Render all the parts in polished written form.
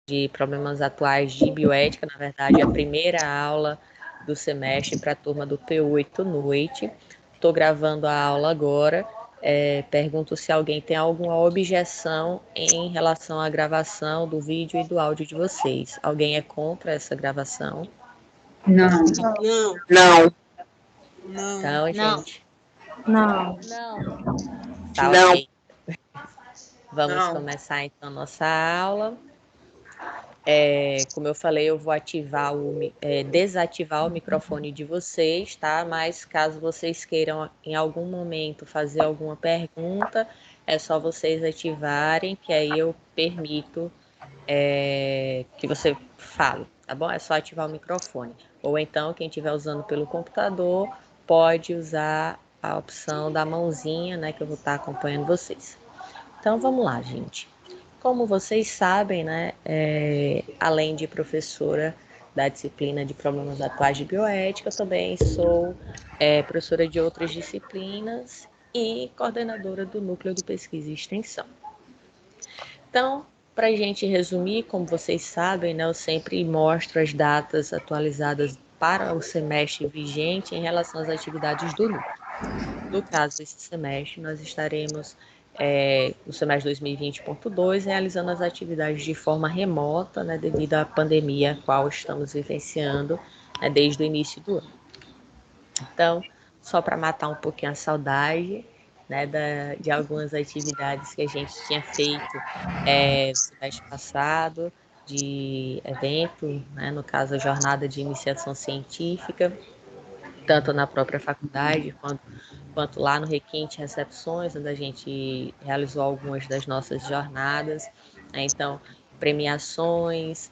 de problemas atuais de bioética, na verdade, é a primeira aula do semestre para a turma do P8 noite. Estou gravando a aula agora. Pergunto se alguém tem alguma objeção em relação à gravação do vídeo e do áudio de vocês. Alguém é contra essa gravação? Não. Não. Então, gente, Não. tá Não. ok. Vamos começar então nossa aula. Como eu falei, eu vou desativar o microfone de vocês, tá? Mas caso vocês queiram em algum momento fazer alguma pergunta, é só vocês ativarem, que aí eu permito que você fale, tá bom? É só ativar o microfone. Ou então, quem estiver usando pelo computador, pode usar a opção da mãozinha, né? Que eu vou estar acompanhando vocês. Então, vamos lá, gente. Como vocês sabem, né, além de professora da disciplina de problemas atuais de bioética, eu também sou professora de outras disciplinas e coordenadora do Núcleo de Pesquisa e Extensão. Então, para a gente resumir, como vocês sabem, né, eu sempre mostro as datas atualizadas para o semestre vigente em relação às atividades do núcleo. No caso desse semestre, nós estaremos no semestre 2020.2, realizando as atividades de forma remota, né, devido à pandemia a qual estamos vivenciando, né, desde o início do ano. Então, só para matar um pouquinho a saudade, né, de algumas atividades que a gente tinha feito no semestre passado, de evento, né, no caso a jornada de iniciação científica, tanto na própria faculdade quanto lá no Requinte Recepções, onde a gente realizou algumas das nossas jornadas, né? Então, premiações,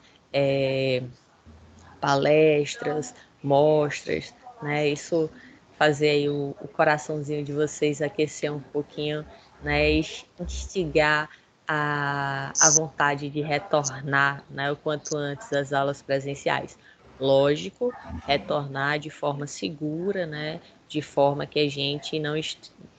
palestras, mostras, né? Isso fazer aí o coraçãozinho de vocês aquecer um pouquinho, né? E instigar a vontade de retornar, né, o quanto antes às aulas presenciais. Lógico, retornar de forma segura, né, de forma que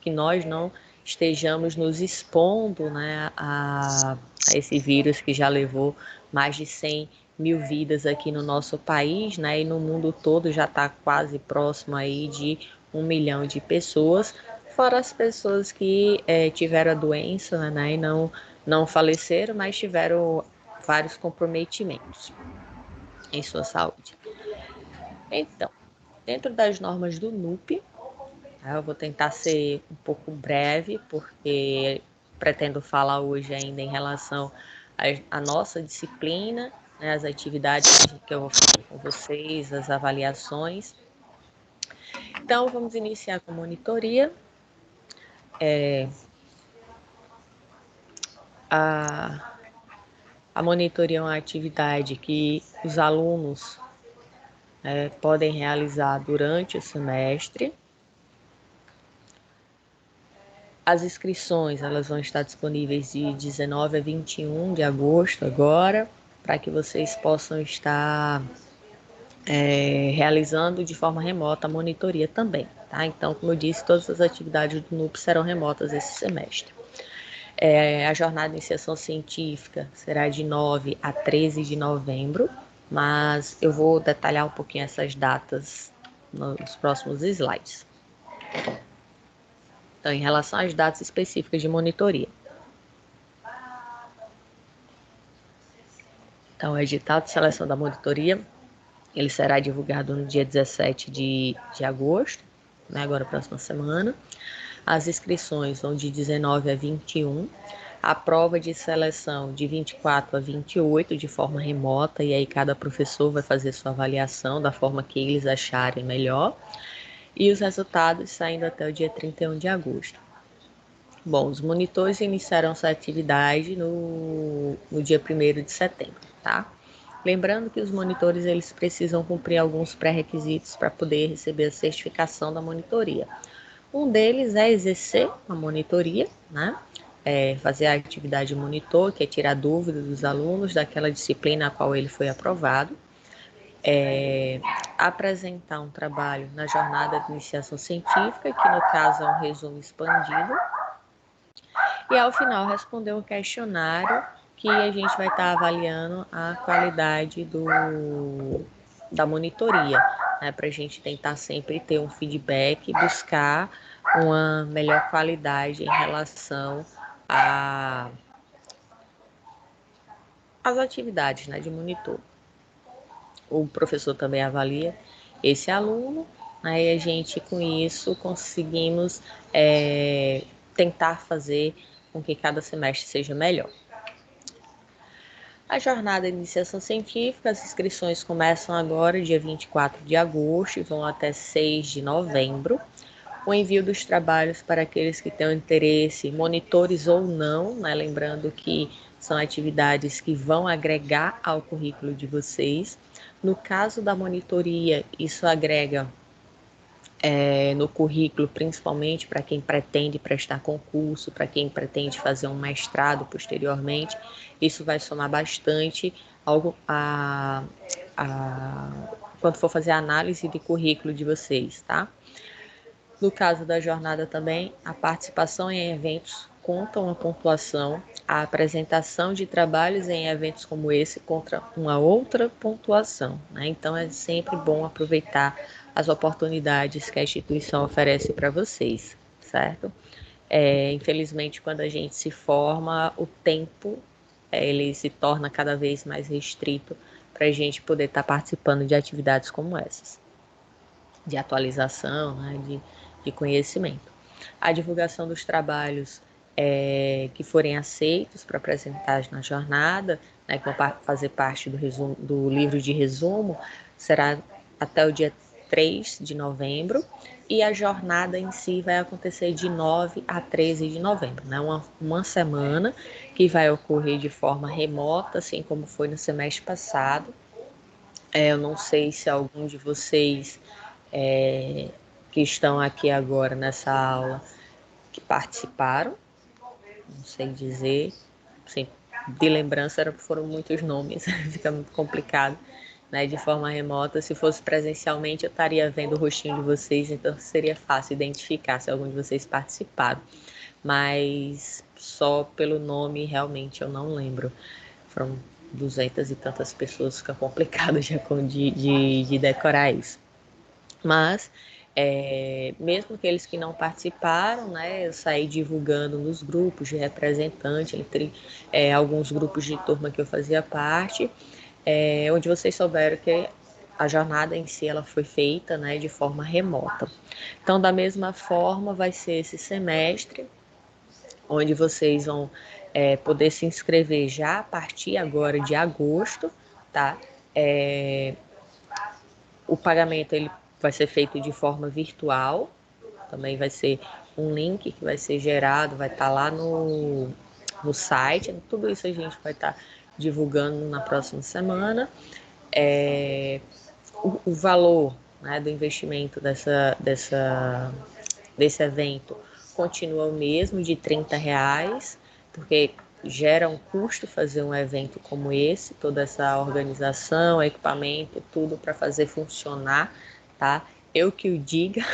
que nós não estejamos nos expondo, né, a esse vírus que já levou mais de 100 mil vidas aqui no nosso país, né, e no mundo todo já está quase próximo aí de 1 milhão de pessoas, fora as pessoas que tiveram a doença, né, e não faleceram, mas tiveram vários comprometimentos em sua saúde. Então, dentro das normas do NUP, eu vou tentar ser um pouco breve, porque pretendo falar hoje ainda em relação à nossa disciplina, né, as atividades que eu vou fazer com vocês, as avaliações. Então, vamos iniciar com a monitoria. A monitoria é uma atividade que os alunos podem realizar durante o semestre. As inscrições elas vão estar disponíveis de 19 a 21 de agosto agora, para que vocês possam estar realizando de forma remota a monitoria também, tá? Então, como eu disse, todas as atividades do NUP serão remotas esse semestre. A jornada de iniciação científica será de 9 a 13 de novembro, mas eu vou detalhar um pouquinho essas datas nos próximos slides. Então, em relação às datas específicas de monitoria. Então, o edital de seleção da monitoria, ele será divulgado no dia 17 de agosto, né, agora próxima semana. As inscrições vão de 19 a 21, a prova de seleção de 24 a 28 de forma remota, e aí cada professor vai fazer sua avaliação da forma que eles acharem melhor, e os resultados saindo até o dia 31 de agosto. Bom, os monitores iniciarão sua atividade no dia 1º de setembro, tá? Lembrando que os monitores eles precisam cumprir alguns pré-requisitos para poder receber a certificação da monitoria. Um deles é exercer a monitoria, né? Fazer a atividade monitor, que é tirar dúvidas dos alunos daquela disciplina a qual ele foi aprovado. Apresentar um trabalho na jornada de iniciação científica, que no caso é um resumo expandido. E ao final responder um questionário que a gente vai estar avaliando a qualidade da monitoria, né, para a gente tentar sempre ter um feedback e buscar uma melhor qualidade em relação às atividades, né, de monitor. O professor também avalia esse aluno, aí a gente com isso conseguimos tentar fazer com que cada semestre seja melhor. A jornada de iniciação científica, as inscrições começam agora, dia 24 de agosto, e vão até 6 de novembro. O envio dos trabalhos para aqueles que tenham interesse, monitores ou não, né? Lembrando que são atividades que vão agregar ao currículo de vocês. No caso da monitoria, isso agrega no currículo, principalmente para quem pretende prestar concurso, para quem pretende fazer um mestrado posteriormente. Isso vai somar bastante quando for fazer a análise de currículo de vocês, tá? No caso da jornada também, a participação em eventos conta uma pontuação, a apresentação de trabalhos em eventos como esse conta uma outra pontuação, né? Então é sempre bom aproveitar as oportunidades que a instituição oferece para vocês, certo? Infelizmente, quando a gente se forma, o tempo ele se torna cada vez mais restrito para a gente poder estar participando de atividades como essas, de atualização, né, de conhecimento. A divulgação dos trabalhos que forem aceitos para apresentar na jornada, né, que vão fazer parte do livro de resumo, será até o dia 3 de novembro, e a jornada em si vai acontecer de 9 a 13 de novembro, né? Uma semana que vai ocorrer de forma remota, assim como foi no semestre passado. Eu não sei se algum de vocês que estão aqui agora nessa aula que participaram, não sei dizer, assim, de lembrança foram muitos nomes, fica muito complicado, né, de forma remota. Se fosse presencialmente eu estaria vendo o rostinho de vocês, então seria fácil identificar se algum de vocês participaram, mas só pelo nome realmente eu não lembro. Foram 200 e tantas pessoas, fica complicado já de decorar isso. Mas, mesmo aqueles que não participaram, né, eu saí divulgando nos grupos de representante, entre alguns grupos de turma que eu fazia parte, onde vocês souberam que a jornada em si ela foi feita, né, de forma remota. Então, da mesma forma, vai ser esse semestre, onde vocês vão poder se inscrever já a partir agora de agosto, tá? O pagamento ele vai ser feito de forma virtual, também vai ser um link que vai ser gerado, vai estar lá no site, tudo isso a gente vai estar divulgando na próxima semana. O valor, né, do investimento desse evento continua o mesmo, de R$ 30, porque gera um custo fazer um evento como esse, toda essa organização, equipamento, tudo para fazer funcionar, tá? Eu que o diga,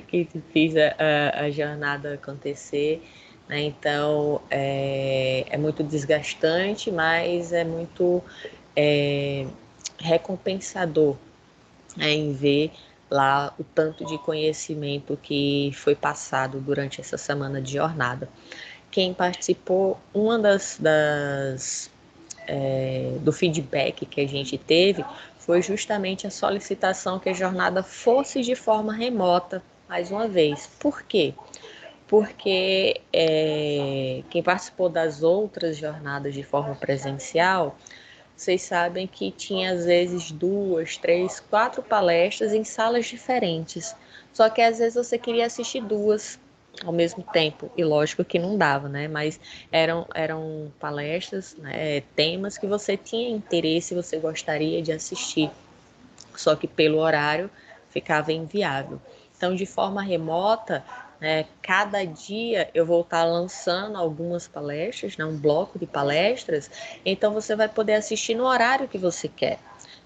que fiz a jornada acontecer, né? Então é muito desgastante, mas é muito recompensador, né, em ver lá o tanto de conhecimento que foi passado durante essa semana de jornada. Quem participou, uma do feedback que a gente teve foi justamente a solicitação que a jornada fosse de forma remota, mais uma vez. Por quê? Porque quem participou das outras jornadas de forma presencial, vocês sabem que tinha às vezes 2, 3, 4 palestras em salas diferentes. Só que às vezes você queria assistir duas ao mesmo tempo. E lógico que não dava, né? Mas eram palestras, né, temas que você tinha interesse e você gostaria de assistir. Só que pelo horário ficava inviável. Então, de forma remota, né, cada dia eu vou estar lançando algumas palestras, né, um bloco de palestras, então você vai poder assistir no horário que você quer.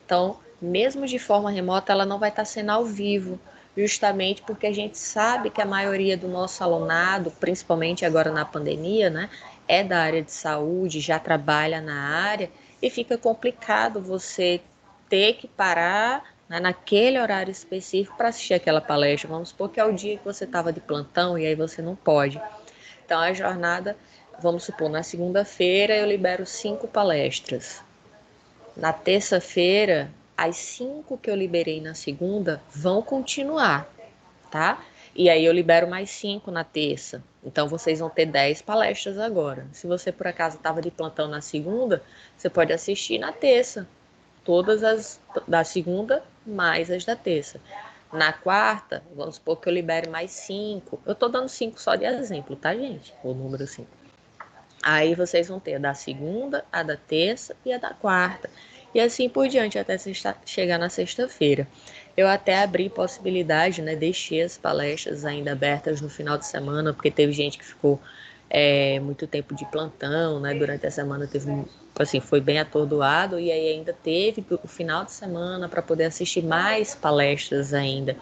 Então, mesmo de forma remota, ela não vai estar sendo ao vivo, justamente porque a gente sabe que a maioria do nosso alunado, principalmente agora na pandemia, né, é da área de saúde, já trabalha na área, e fica complicado você ter que parar, né, naquele horário específico para assistir aquela palestra. Vamos supor que é o dia que você estava de plantão e aí você não pode. Então, a jornada, vamos supor, na segunda-feira eu libero 5 palestras. Na terça-feira, as 5 que eu liberei na segunda vão continuar, tá? E aí eu libero mais 5 na terça. Então vocês vão ter 10 palestras agora. Se você por acaso estava de plantão na segunda, você pode assistir na terça. Todas as da segunda, mais as da terça. Na quarta, vamos supor que eu libere mais 5. Eu estou dando 5 só de exemplo, tá, gente? O número 5. Aí vocês vão ter a da segunda, a da terça e a da quarta. E assim por diante, até chegar na sexta-feira. Eu até abri possibilidade, né? Deixei as palestras ainda abertas no final de semana, porque teve gente que ficou muito tempo de plantão, né? Durante a semana teve, assim, foi bem atordoado, e aí ainda teve o final de semana para poder assistir mais palestras ainda.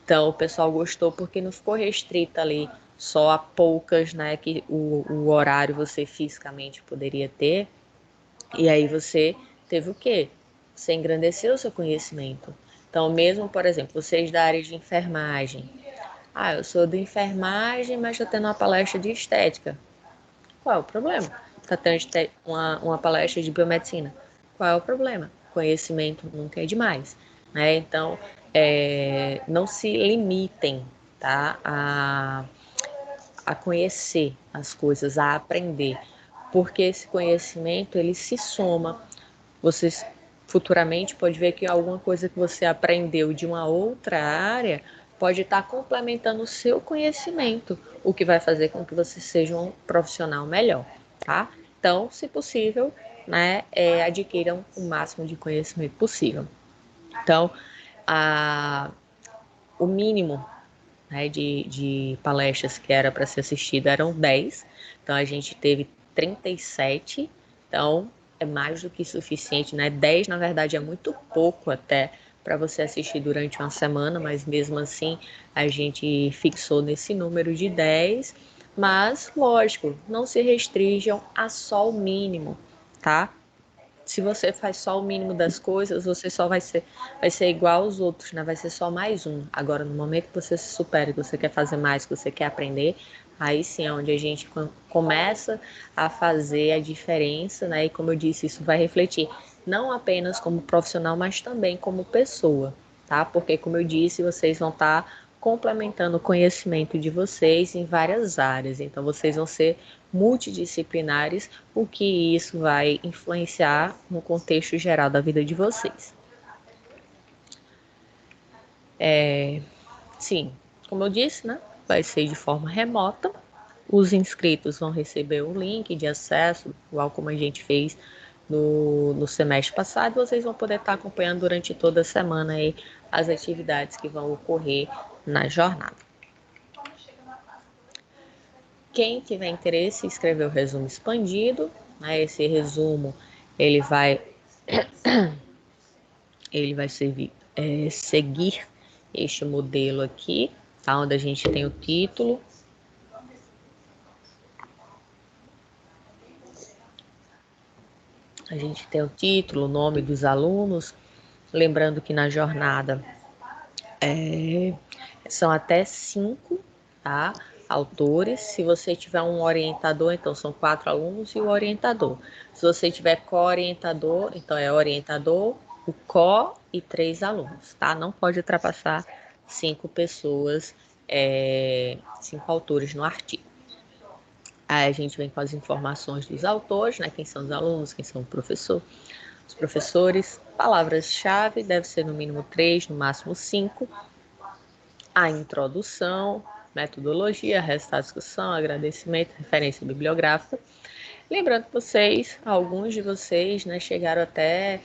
Então, o pessoal gostou porque não ficou restrita ali só a poucas, né, que o horário você fisicamente poderia ter. E aí você teve o quê? Você engrandeceu o seu conhecimento. Então, mesmo, por exemplo, vocês da área de enfermagem. Ah, eu sou de enfermagem, mas estou tendo uma palestra de estética. Qual é o problema? Está tendo uma palestra de biomedicina. Qual é o problema? Conhecimento nunca é demais, né? Então, não se limitem, tá? A conhecer as coisas, a aprender, porque esse conhecimento ele se soma. Você futuramente pode ver que alguma coisa que você aprendeu de uma outra área pode estar complementando o seu conhecimento, o que vai fazer com que você seja um profissional melhor, tá? Então, se possível, né, adquiram o máximo de conhecimento possível. Então, o mínimo, né, de palestras que era para ser assistido eram 10, então a gente teve 37, então é mais do que suficiente, né? 10 na verdade é muito pouco até para você assistir durante uma semana, mas mesmo assim a gente fixou nesse número de 10, mas lógico, não se restringam a só o mínimo, tá? Se você faz só o mínimo das coisas, você só vai ser igual aos outros, né? Vai ser só mais um. Agora, no momento que você se supera, que você quer fazer mais, que você quer aprender, aí sim é onde a gente começa a fazer a diferença, né? E como eu disse, isso vai refletir não apenas como profissional, mas também como pessoa, tá? Porque, como eu disse, vocês vão estar complementando o conhecimento de vocês em várias áreas. Então, vocês vão ser multidisciplinares, o que isso vai influenciar no contexto geral da vida de vocês. Sim, como eu disse, né? Vai ser de forma remota. Os inscritos vão receber o link de acesso, igual como a gente fez no semestre passado. Vocês vão poder estar acompanhando durante toda a semana aí as atividades que vão ocorrer na jornada. Quem tiver interesse, escrever o resumo expandido, né? Esse resumo ele vai seguir este modelo aqui, tá? Onde a gente tem o título, o nome dos alunos, lembrando que na jornada são até 5, tá? Autores. Se você tiver um orientador, então são 4 alunos e o orientador. Se você tiver co-orientador, então é orientador, o co e 3 alunos, tá? Não pode ultrapassar 5 pessoas, 5 autores no artigo. Aí a gente vem com as informações dos autores, né? Quem são os alunos, quem são os professores. Palavras-chave, deve ser no mínimo 3, no máximo 5. A introdução, metodologia, resto da discussão, agradecimento, referência bibliográfica. Lembrando que alguns de vocês, né, chegaram até,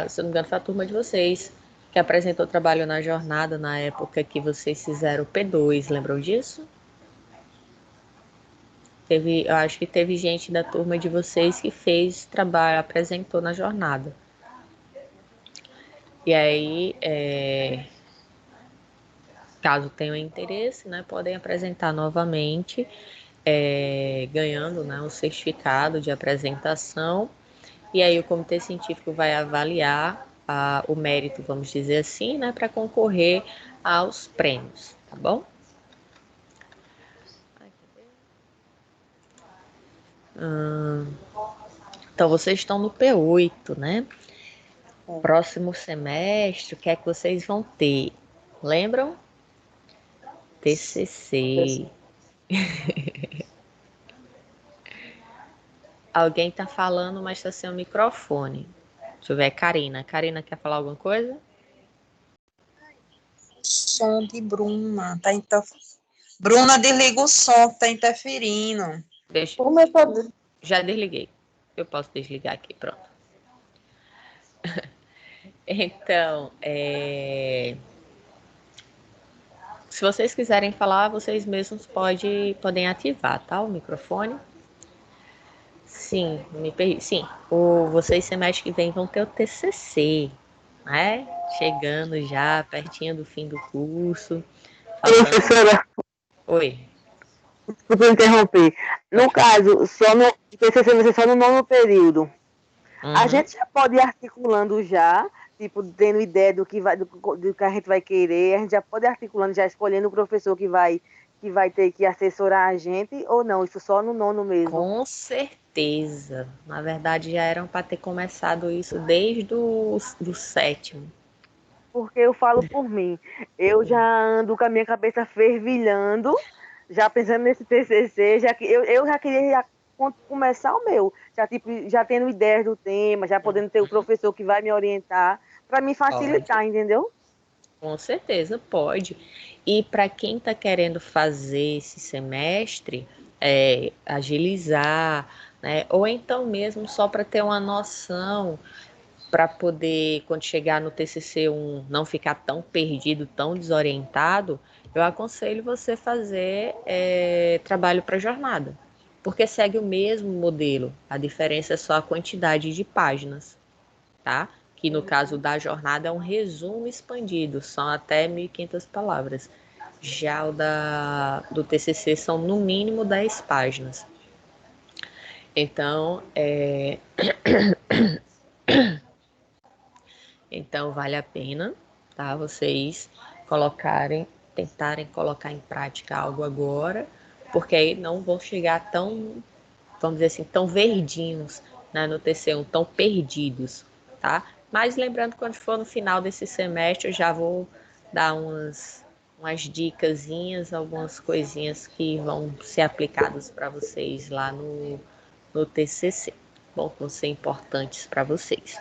se não me engano, foi a turma de vocês, que apresentou trabalho na jornada na época que vocês fizeram o P2, lembram disso? Eu acho que teve gente da turma de vocês que fez trabalho, apresentou na jornada. E aí, caso tenham interesse, né, podem apresentar novamente. ganhando, né, um certificado de apresentação, e aí o comitê científico vai avaliar o mérito, vamos dizer assim, né, para concorrer aos prêmios, tá bom? Então, vocês estão no P8, né? Próximo semestre, o que é que vocês vão ter? Lembram? TCC. Alguém tá falando, mas tá sem o microfone. Deixa eu ver, Karina. Karina quer falar alguma coisa? Som de Bruna. Bruna, desliga o som que tá interferindo. Deixa... Como eu tô... Já desliguei. Eu posso desligar aqui, pronto. Então, se vocês quiserem falar, vocês mesmos podem ativar, tá? O microfone. Sim, sim. Vocês semestre que vem vão ter o TCC, né? Chegando já, pertinho do fim do curso. Professora, Oi. desculpa interromper. No caso, só no TCC vai ser só no nono período. A gente já pode ir articulando já, tipo, tendo ideia do que que a gente vai querer, a gente já pode ir articulando, já escolhendo o professor que vai ter que assessorar a gente, ou não, isso só no nono mesmo. Com certeza. Na verdade, já eram para ter começado isso desde do sétimo. Porque eu falo por mim, eu já ando com a minha cabeça fervilhando, já pensando nesse TCC, eu já queria começar o meu, já, tipo, já tendo ideias do tema, já podendo ter o professor que vai me orientar, para me facilitar, Pode. entendeu? Com certeza, pode. E para quem está querendo fazer esse semestre, agilizar, né? Ou então mesmo só para ter uma noção, para poder, quando chegar no TCC1, não ficar tão perdido, tão desorientado, eu aconselho você fazer trabalho para jornada, porque segue o mesmo modelo. A diferença é só a quantidade de páginas, tá? Que no caso da jornada é um resumo expandido, são até 1.500 palavras. Já o do TCC são no mínimo 10 páginas. Então, então vale a pena, tá? Vocês tentarem colocar em prática algo agora, porque aí não vão chegar tão, vamos dizer assim, tão verdinhos, né, no TC1, tão perdidos, tá? Mas lembrando que quando for no final desse semestre, eu já vou dar umas dicasinhas, algumas coisinhas que vão ser aplicadas para vocês lá no TCC. Bom, vão ser importantes para vocês.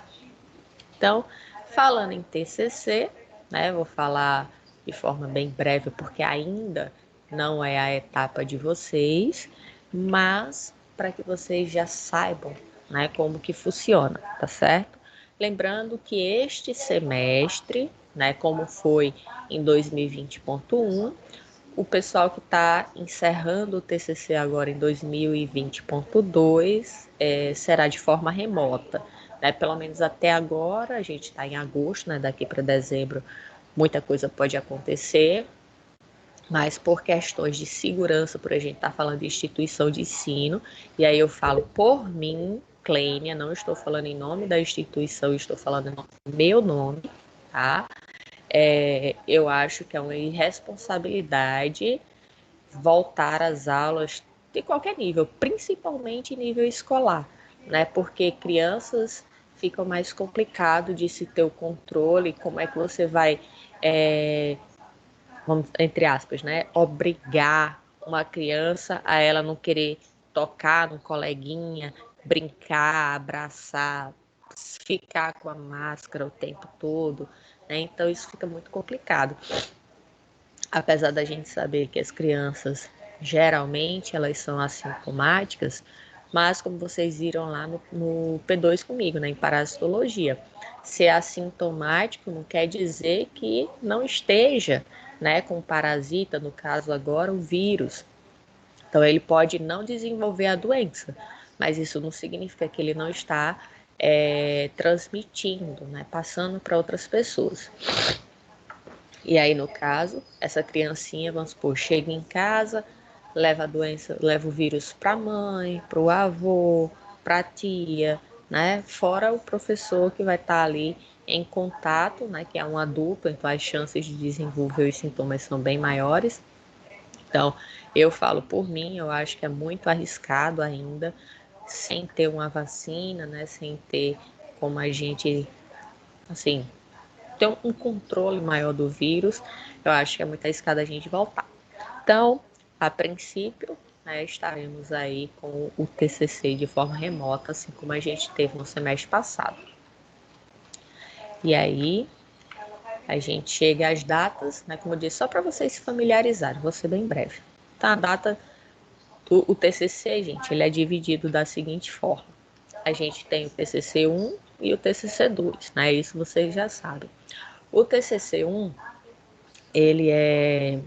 Então, falando em TCC, né, vou falar de forma bem breve, porque ainda não é a etapa de vocês, mas para que vocês já saibam, né, como que funciona, tá certo? Lembrando que este semestre, né, como foi em 2020.1, o pessoal que está encerrando o TCC agora em 2020.2 será de forma remota, né? Pelo menos até agora, a gente está em agosto, né? Daqui para dezembro muita coisa pode acontecer, mas por questões de segurança, por a gente estar falando de instituição de ensino, e aí eu falo por mim, Clênia, não estou falando em nome da instituição, estou falando em meu nome, tá? Eu acho que é uma irresponsabilidade voltar às aulas de qualquer nível, principalmente nível escolar, né? Porque crianças ficam mais complicado de se ter o controle, como é que você vai, vamos, entre aspas, né, obrigar uma criança a ela não querer tocar no coleguinha, brincar, abraçar, ficar com a máscara o tempo todo, né? Então isso fica muito complicado. Apesar da gente saber que as crianças geralmente elas são assintomáticas, mas como vocês viram lá no P2 comigo, né, em parasitologia, ser assintomático não quer dizer que não esteja, né, com parasita, no caso agora o vírus. Então ele pode não desenvolver a doença, mas isso não significa que ele não está transmitindo, né, passando para outras pessoas. E aí, no caso, essa criancinha, vamos supor, chega em casa, leva a doença, leva o vírus para a mãe, para o avô, para a tia, né? Fora o professor que vai estar ali em contato, né? Que é uma dupla, então as chances de desenvolver os sintomas são bem maiores. Então, eu falo por mim, eu acho que é muito arriscado ainda, sem ter uma vacina, né? Sem ter como a gente, assim, ter um controle maior do vírus, eu acho que é muito arriscado a gente voltar. Então, a princípio, né, estaremos aí com o TCC de forma remota, assim como a gente teve no semestre passado. E aí, a gente chega às datas, né, como eu disse, só para vocês se familiarizarem, vou ser bem breve. Tá, a data do TCC, gente, ele é dividido da seguinte forma. A gente tem o TCC1 e o TCC2, né, isso vocês já sabem. O TCC1, ele é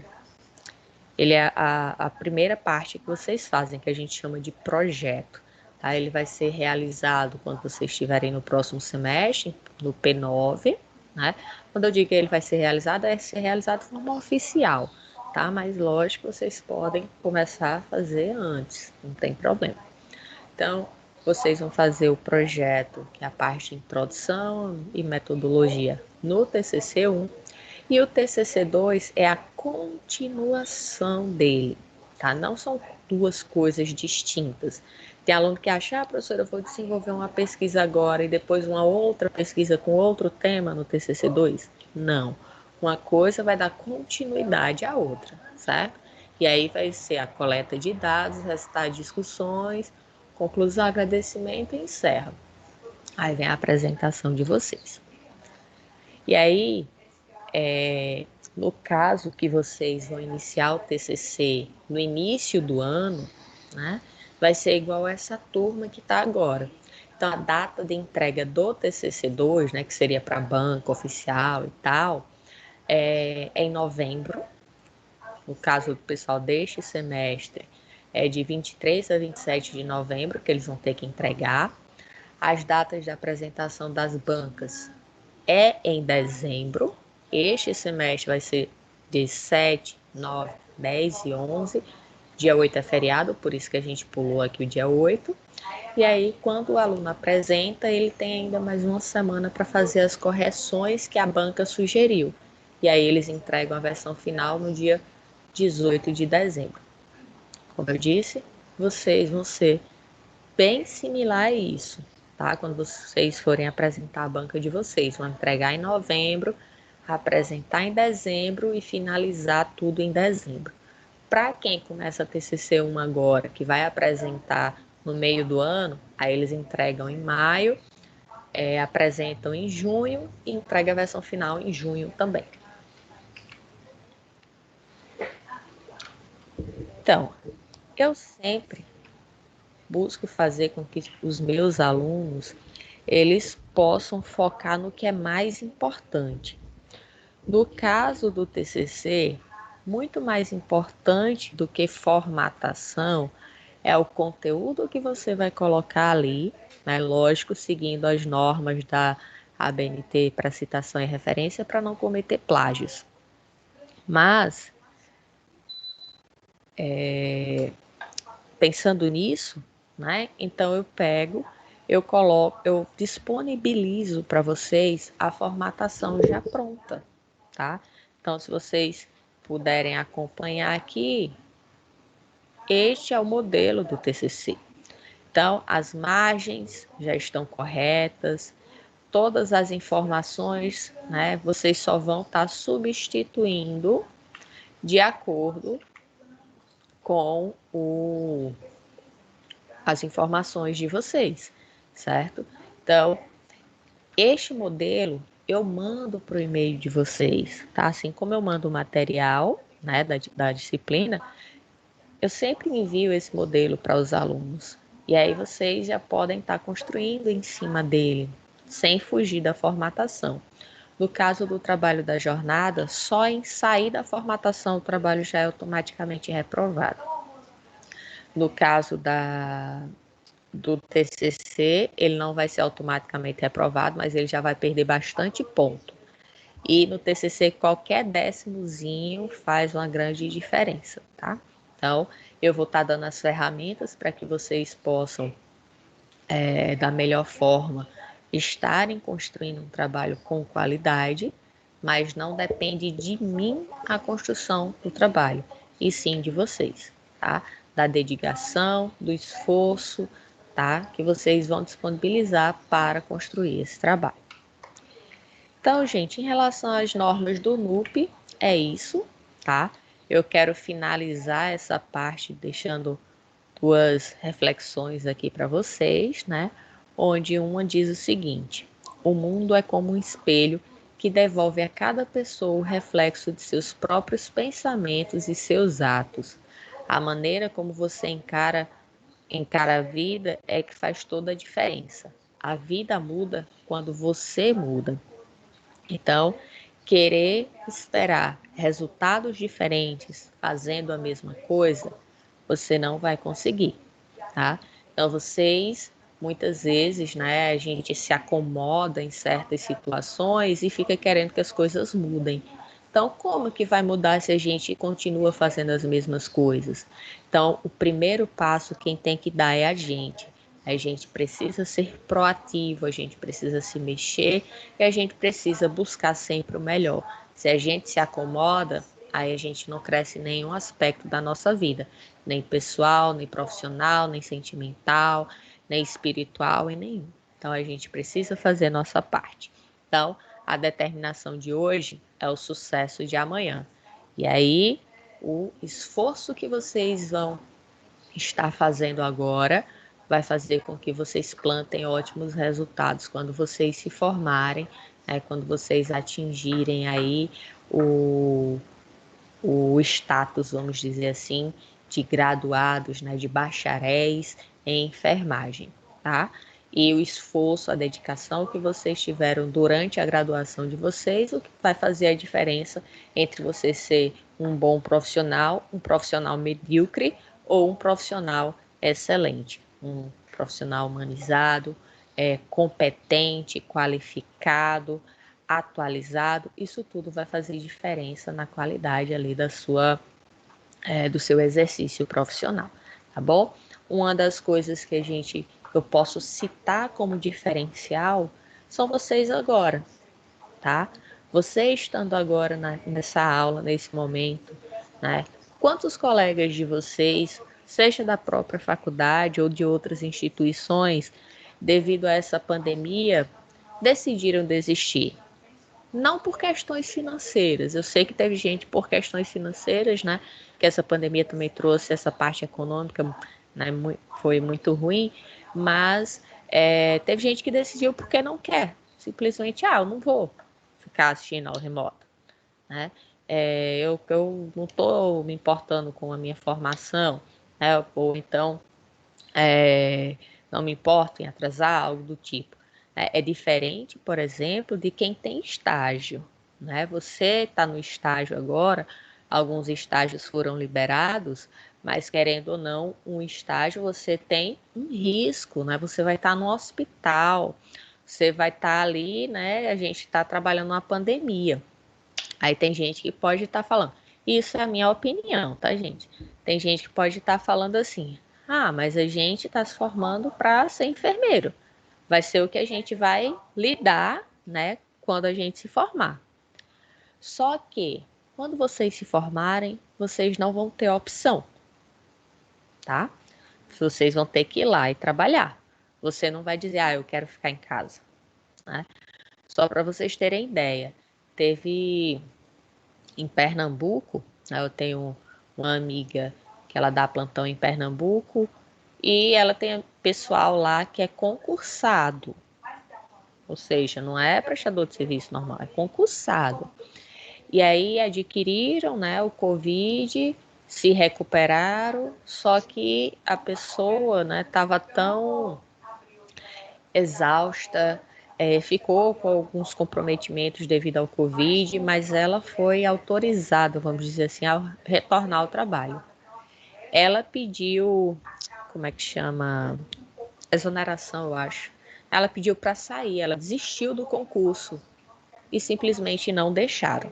a primeira parte que vocês fazem, que a gente chama de projeto. Tá? Ele vai ser realizado quando vocês estiverem no próximo semestre, no P9. Né? Quando eu digo que ele vai ser realizado, é ser realizado de forma oficial. Tá? Mas lógico, vocês podem começar a fazer antes, não tem problema. Então, vocês vão fazer o projeto, que é a parte de introdução e metodologia, no TCC1. E o TCC2 é a continuação dele, tá? Não são duas coisas distintas. Tem aluno que acha, professora, eu vou desenvolver uma pesquisa agora e depois uma outra pesquisa com outro tema no TCC2. Não. Uma coisa vai dar continuidade à outra, certo? E aí vai ser a coleta de dados, resultado de discussões, conclusão, agradecimento e encerra. Aí vem a apresentação de vocês. E aí, no caso que vocês vão iniciar o TCC no início do ano, né, vai ser igual essa turma que está agora. Então, a data de entrega do TCC2, né, que seria para banca oficial e tal, é em novembro. No caso do pessoal deste semestre, é de 23 a 27 de novembro que eles vão ter que entregar. As datas de apresentação das bancas é em dezembro. Este semestre vai ser de 7, 9, 10 e 11. Dia 8 é feriado, por isso que a gente pulou aqui o dia 8. E aí, quando o aluno apresenta, ele tem ainda mais uma semana para fazer as correções que a banca sugeriu. E aí eles entregam a versão final no dia 18 de dezembro. Como eu disse, vocês vão ser bem similar a isso, tá? Quando vocês forem apresentar a banca de vocês, vão entregar em novembro, apresentar em dezembro e finalizar tudo em dezembro. Para quem começa a TCC1 agora, que vai apresentar no meio do ano, aí eles entregam em maio, apresentam em junho e entregam a versão final em junho também. Então, eu sempre busco fazer com que os meus alunos eles possam focar no que é mais importante. No caso do TCC, muito mais importante do que formatação é o conteúdo que você vai colocar ali, né? Lógico, seguindo as normas da ABNT para citação e referência para não cometer plágios. Mas, pensando nisso, né? Então eu coloco, eu disponibilizo para vocês a formatação já pronta, tá? Então, se vocês puderem acompanhar aqui, este é o modelo do TCC. Então, as margens já estão corretas, todas as informações, né? Vocês só vão estar substituindo de acordo com as informações de vocês, certo? Então, este modelo eu mando para o e-mail de vocês, tá? Assim como eu mando o material, né, da disciplina, eu sempre envio esse modelo para os alunos. E aí vocês já podem estar construindo em cima dele, sem fugir da formatação. No caso do trabalho da jornada, só em sair da formatação o trabalho já é automaticamente reprovado. No caso do TCC, ele não vai ser automaticamente reprovado, mas ele já vai perder bastante ponto. E no TCC, qualquer décimozinho faz uma grande diferença, tá? Então, eu vou estar dando as ferramentas para que vocês possam, da melhor forma, estarem construindo um trabalho com qualidade, mas não depende de mim a construção do trabalho, e sim de vocês, tá? Da dedicação, do esforço, tá? Que vocês vão disponibilizar para construir esse trabalho. Então, gente, em relação às normas do NUP, é isso, tá? Eu quero finalizar essa parte deixando duas reflexões aqui para vocês, né? Onde uma diz o seguinte: o mundo é como um espelho que devolve a cada pessoa o reflexo de seus próprios pensamentos e seus atos. A maneira como você encara a vida é que faz toda a diferença. A vida muda quando você muda. Então, querer esperar resultados diferentes fazendo a mesma coisa, você não vai conseguir, tá? Então, vocês, muitas vezes, né, a gente se acomoda em certas situações e fica querendo que as coisas mudem. Então, como que vai mudar se a gente continua fazendo as mesmas coisas? Então, o primeiro passo quem tem que dar é a gente. A gente precisa ser proativo, a gente precisa se mexer e a gente precisa buscar sempre o melhor. Se a gente se acomoda, aí a gente não cresce em nenhum aspecto da nossa vida, nem pessoal, nem profissional, nem sentimental, nem espiritual e nenhum. Então a gente precisa fazer a nossa parte. Então, a determinação de hoje é o sucesso de amanhã. E aí, o esforço que vocês vão estar fazendo agora vai fazer com que vocês plantem ótimos resultados quando vocês se formarem, né, quando vocês atingirem aí o, o status, vamos dizer assim, de graduados, né, de bacharéis em enfermagem, tá? E o esforço, a dedicação que vocês tiveram durante a graduação de vocês, o que vai fazer a diferença entre você ser um bom profissional, um profissional medíocre ou um profissional excelente, um profissional humanizado, competente, qualificado, atualizado. Isso tudo vai fazer diferença na qualidade ali do seu exercício profissional, tá bom? Uma das coisas que eu posso citar como diferencial são vocês agora, tá? Você estando agora nessa aula, nesse momento, né? Quantos colegas de vocês, seja da própria faculdade ou de outras instituições, devido a essa pandemia, decidiram desistir? Não por questões financeiras. Eu sei que teve gente por questões financeiras, né? Que essa pandemia também trouxe essa parte econômica, né? Foi muito ruim, mas teve gente que decidiu porque não quer. Simplesmente, eu não vou ficar assistindo ao remoto, né? Eu não estou me importando com a minha formação, né? Ou então não me importo em atrasar, algo do tipo. É diferente, por exemplo, de quem tem estágio, né? Você está no estágio agora, alguns estágios foram liberados, mas querendo ou não, um estágio você tem um risco, né? Você vai estar no hospital, você vai estar ali, né? A gente está trabalhando numa pandemia. Aí tem gente que pode estar falando, isso é a minha opinião, tá, gente? Tem gente que pode estar falando assim, mas a gente está se formando para ser enfermeiro. Vai ser o que a gente vai lidar, né, quando a gente se formar. Só que, quando vocês se formarem, vocês não vão ter opção, tá? Vocês vão ter que ir lá e trabalhar. Você não vai dizer, eu quero ficar em casa, né? Só para vocês terem ideia, teve em Pernambuco, né, eu tenho uma amiga que ela dá plantão em Pernambuco e ela tem pessoal lá que é concursado, ou seja, não é prestador de serviço normal, é concursado. E aí adquiriram, né, o Covid, se recuperaram, só que a pessoa, né, estava tão exausta, ficou com alguns comprometimentos devido ao Covid, mas ela foi autorizada, vamos dizer assim, a retornar ao trabalho. Ela pediu, como é que chama? Exoneração, eu acho. Ela pediu para sair, ela desistiu do concurso e simplesmente não deixaram.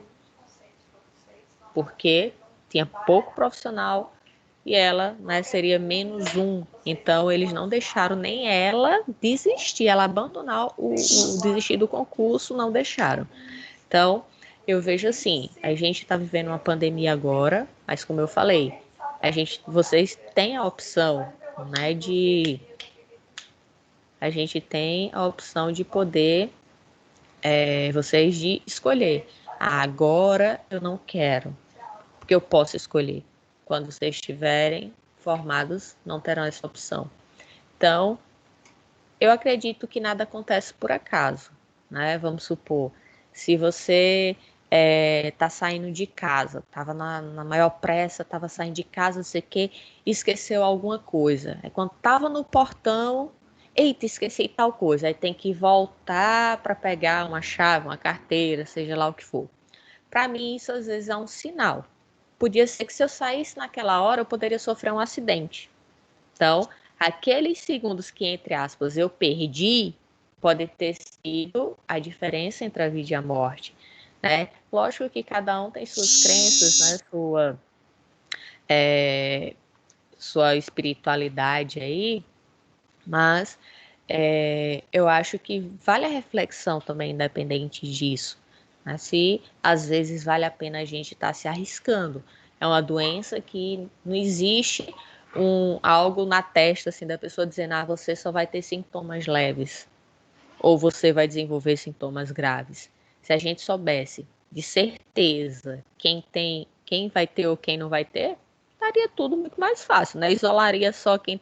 Porque tinha pouco profissional e ela, né, seria -1. Então, eles não deixaram nem ela desistir, ela abandonar desistir do concurso, não deixaram. Então, eu vejo assim, a gente está vivendo uma pandemia agora, mas como eu falei, vocês têm a opção, né, a gente tem a opção de poder, vocês de escolher. Agora eu não quero, porque eu posso escolher. Quando vocês estiverem formados, não terão essa opção. Então, eu acredito que nada acontece por acaso, né? Vamos supor, se você tá saindo de casa, estava na maior pressa, estava saindo de casa, não sei o quê, esqueceu alguma coisa. Aí quando estava no portão, eita, esqueci tal coisa. Aí tem que voltar para pegar uma chave, uma carteira, seja lá o que for. Para mim, isso às vezes é um sinal. Podia ser que se eu saísse naquela hora, eu poderia sofrer um acidente. Então, aqueles segundos que, entre aspas, eu perdi, pode ter sido a diferença entre a vida e a morte, né? Lógico que cada um tem suas crenças, né? Sua espiritualidade aí, mas eu acho que vale a reflexão também, independente disso. Né? Se às vezes vale a pena a gente estar se arriscando. É uma doença que não existe algo na testa assim, da pessoa dizendo, você só vai ter sintomas leves, ou você vai desenvolver sintomas graves. Se a gente soubesse de certeza quem vai ter ou quem não vai ter, estaria tudo muito mais fácil, né? Isolaria só quem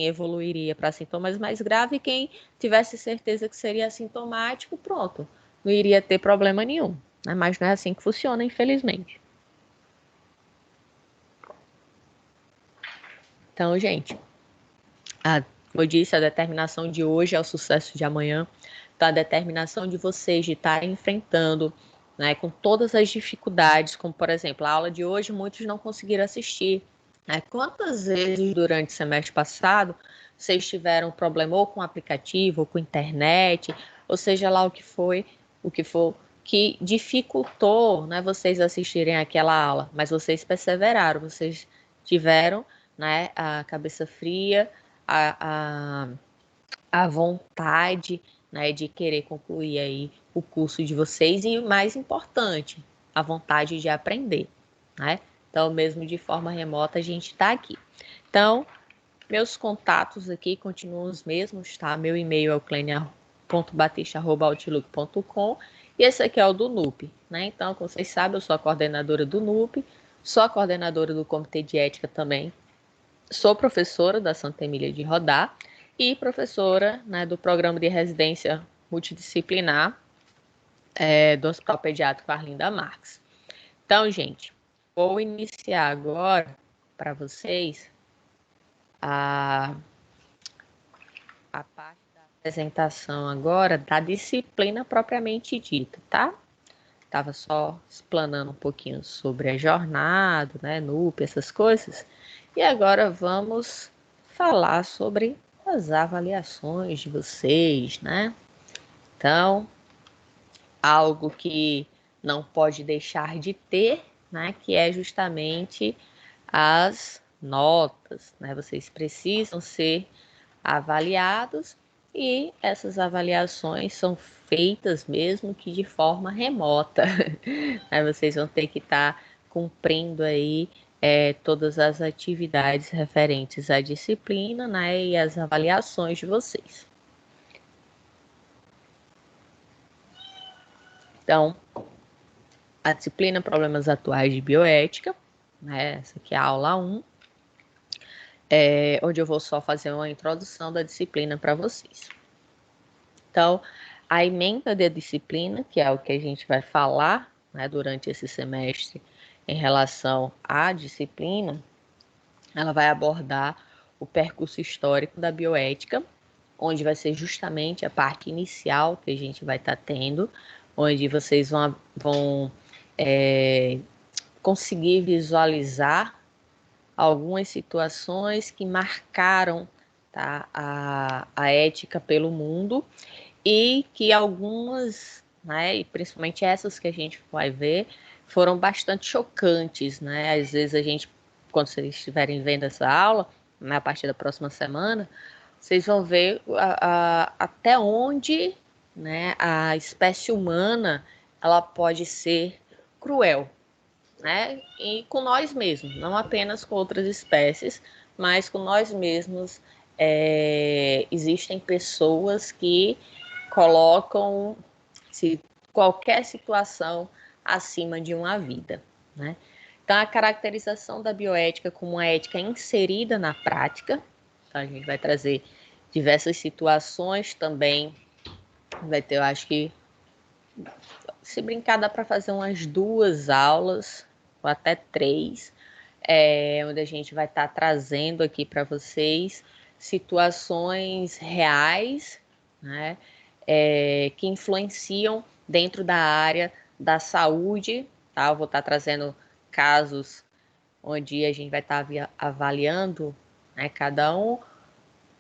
evoluiria para sintomas mais graves, e quem tivesse certeza que seria assintomático, pronto, não iria ter problema nenhum. Né? Mas não é assim que funciona, infelizmente. Então, gente, como eu disse, a determinação de hoje é o sucesso de amanhã. Então, a determinação de vocês de estarem enfrentando, né, com todas as dificuldades, como, por exemplo, a aula de hoje, muitos não conseguiram assistir. Né? Quantas vezes durante o semestre passado vocês tiveram problema ou com o aplicativo, ou com a internet, ou seja lá o que for, que dificultou, né, vocês assistirem aquela aula, mas vocês perseveraram, vocês tiveram, né, a cabeça fria, a vontade, né, de querer concluir aí o curso de vocês e, o mais importante, a vontade de aprender, né? Então, mesmo de forma remota, a gente está aqui. Então, meus contatos aqui continuam os mesmos, tá? Meu e-mail é o clenia.batista@outlook.com e esse aqui é o do NUP, né? Então, como vocês sabem, eu sou a coordenadora do NUP, sou a coordenadora do Comitê de Ética também, sou professora da Santa Emília de Rodar e professora, né, do programa de residência multidisciplinar do Hospital Pediátrico Arlinda Marques. Então, gente, vou iniciar agora para vocês a parte da apresentação agora da disciplina propriamente dita, tá? Estava só explanando um pouquinho sobre a jornada, né, NUP, essas coisas. E agora vamos falar sobre as avaliações de vocês, né? Então, algo que não pode deixar de ter, né, que é justamente as notas, né? Vocês precisam ser avaliados e essas avaliações são feitas mesmo que de forma remota. Aí vocês vão ter que estar cumprindo aí todas as atividades referentes à disciplina, né, e as avaliações de vocês. Então, a disciplina Problemas Atuais de Bioética, né, essa aqui é a aula 1, onde eu vou só fazer uma introdução da disciplina para vocês. Então, a ementa da disciplina, que é o que a gente vai falar, né, durante esse semestre em relação à disciplina, ela vai abordar o percurso histórico da bioética, onde vai ser justamente a parte inicial que a gente vai estar tendo, onde vocês vão conseguir visualizar algumas situações que marcaram, tá, a ética pelo mundo, e que algumas, né, e principalmente essas que a gente vai ver, foram bastante chocantes, né? Às vezes a gente quando vocês estiverem vendo essa aula, né, a partir da próxima semana, vocês vão ver até onde, né, a espécie humana ela pode ser cruel, né? E com nós mesmos, não apenas com outras espécies, mas com nós mesmos. Existem pessoas que colocam qualquer situação acima de uma vida, né? Então, a caracterização da bioética como uma ética inserida na prática, então a gente vai trazer diversas situações também, vai ter, eu acho que, se brincar, dá para fazer umas 2 aulas, ou até 3, onde a gente vai estar trazendo aqui para vocês situações reais, né, que influenciam dentro da área da saúde, tá? Eu vou estar trazendo casos onde a gente vai estar avaliando, né, cada um,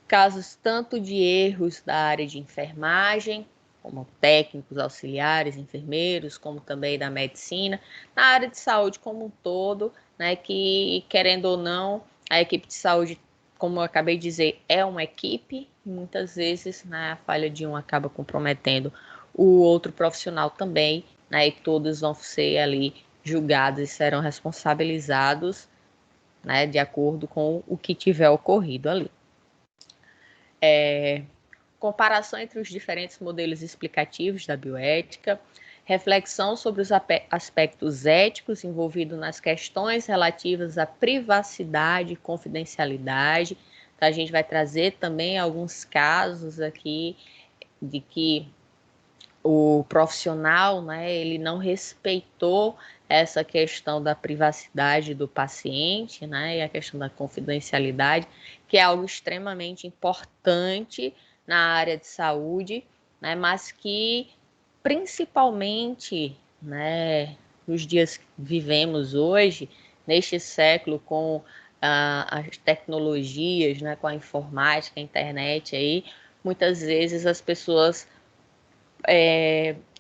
casos tanto de erros da área de enfermagem, como técnicos, auxiliares, enfermeiros, como também da medicina, na área de saúde como um todo, né, que, querendo ou não, a equipe de saúde, como eu acabei de dizer, é uma equipe, e muitas vezes, né, a falha de um acaba comprometendo o outro profissional também, né, e todos vão ser ali julgados e serão responsabilizados, né, de acordo com o que tiver ocorrido ali. Comparação entre os diferentes modelos explicativos da bioética, reflexão sobre os aspectos éticos envolvidos nas questões relativas à privacidade e confidencialidade. Então, a gente vai trazer também alguns casos aqui de que o profissional, né, ele não respeitou essa questão da privacidade do paciente, né, e a questão da confidencialidade, que é algo extremamente importante na área de saúde, né, mas que principalmente, né, nos dias que vivemos hoje, neste século, com as tecnologias, né, com a informática, a internet aí, muitas vezes as pessoas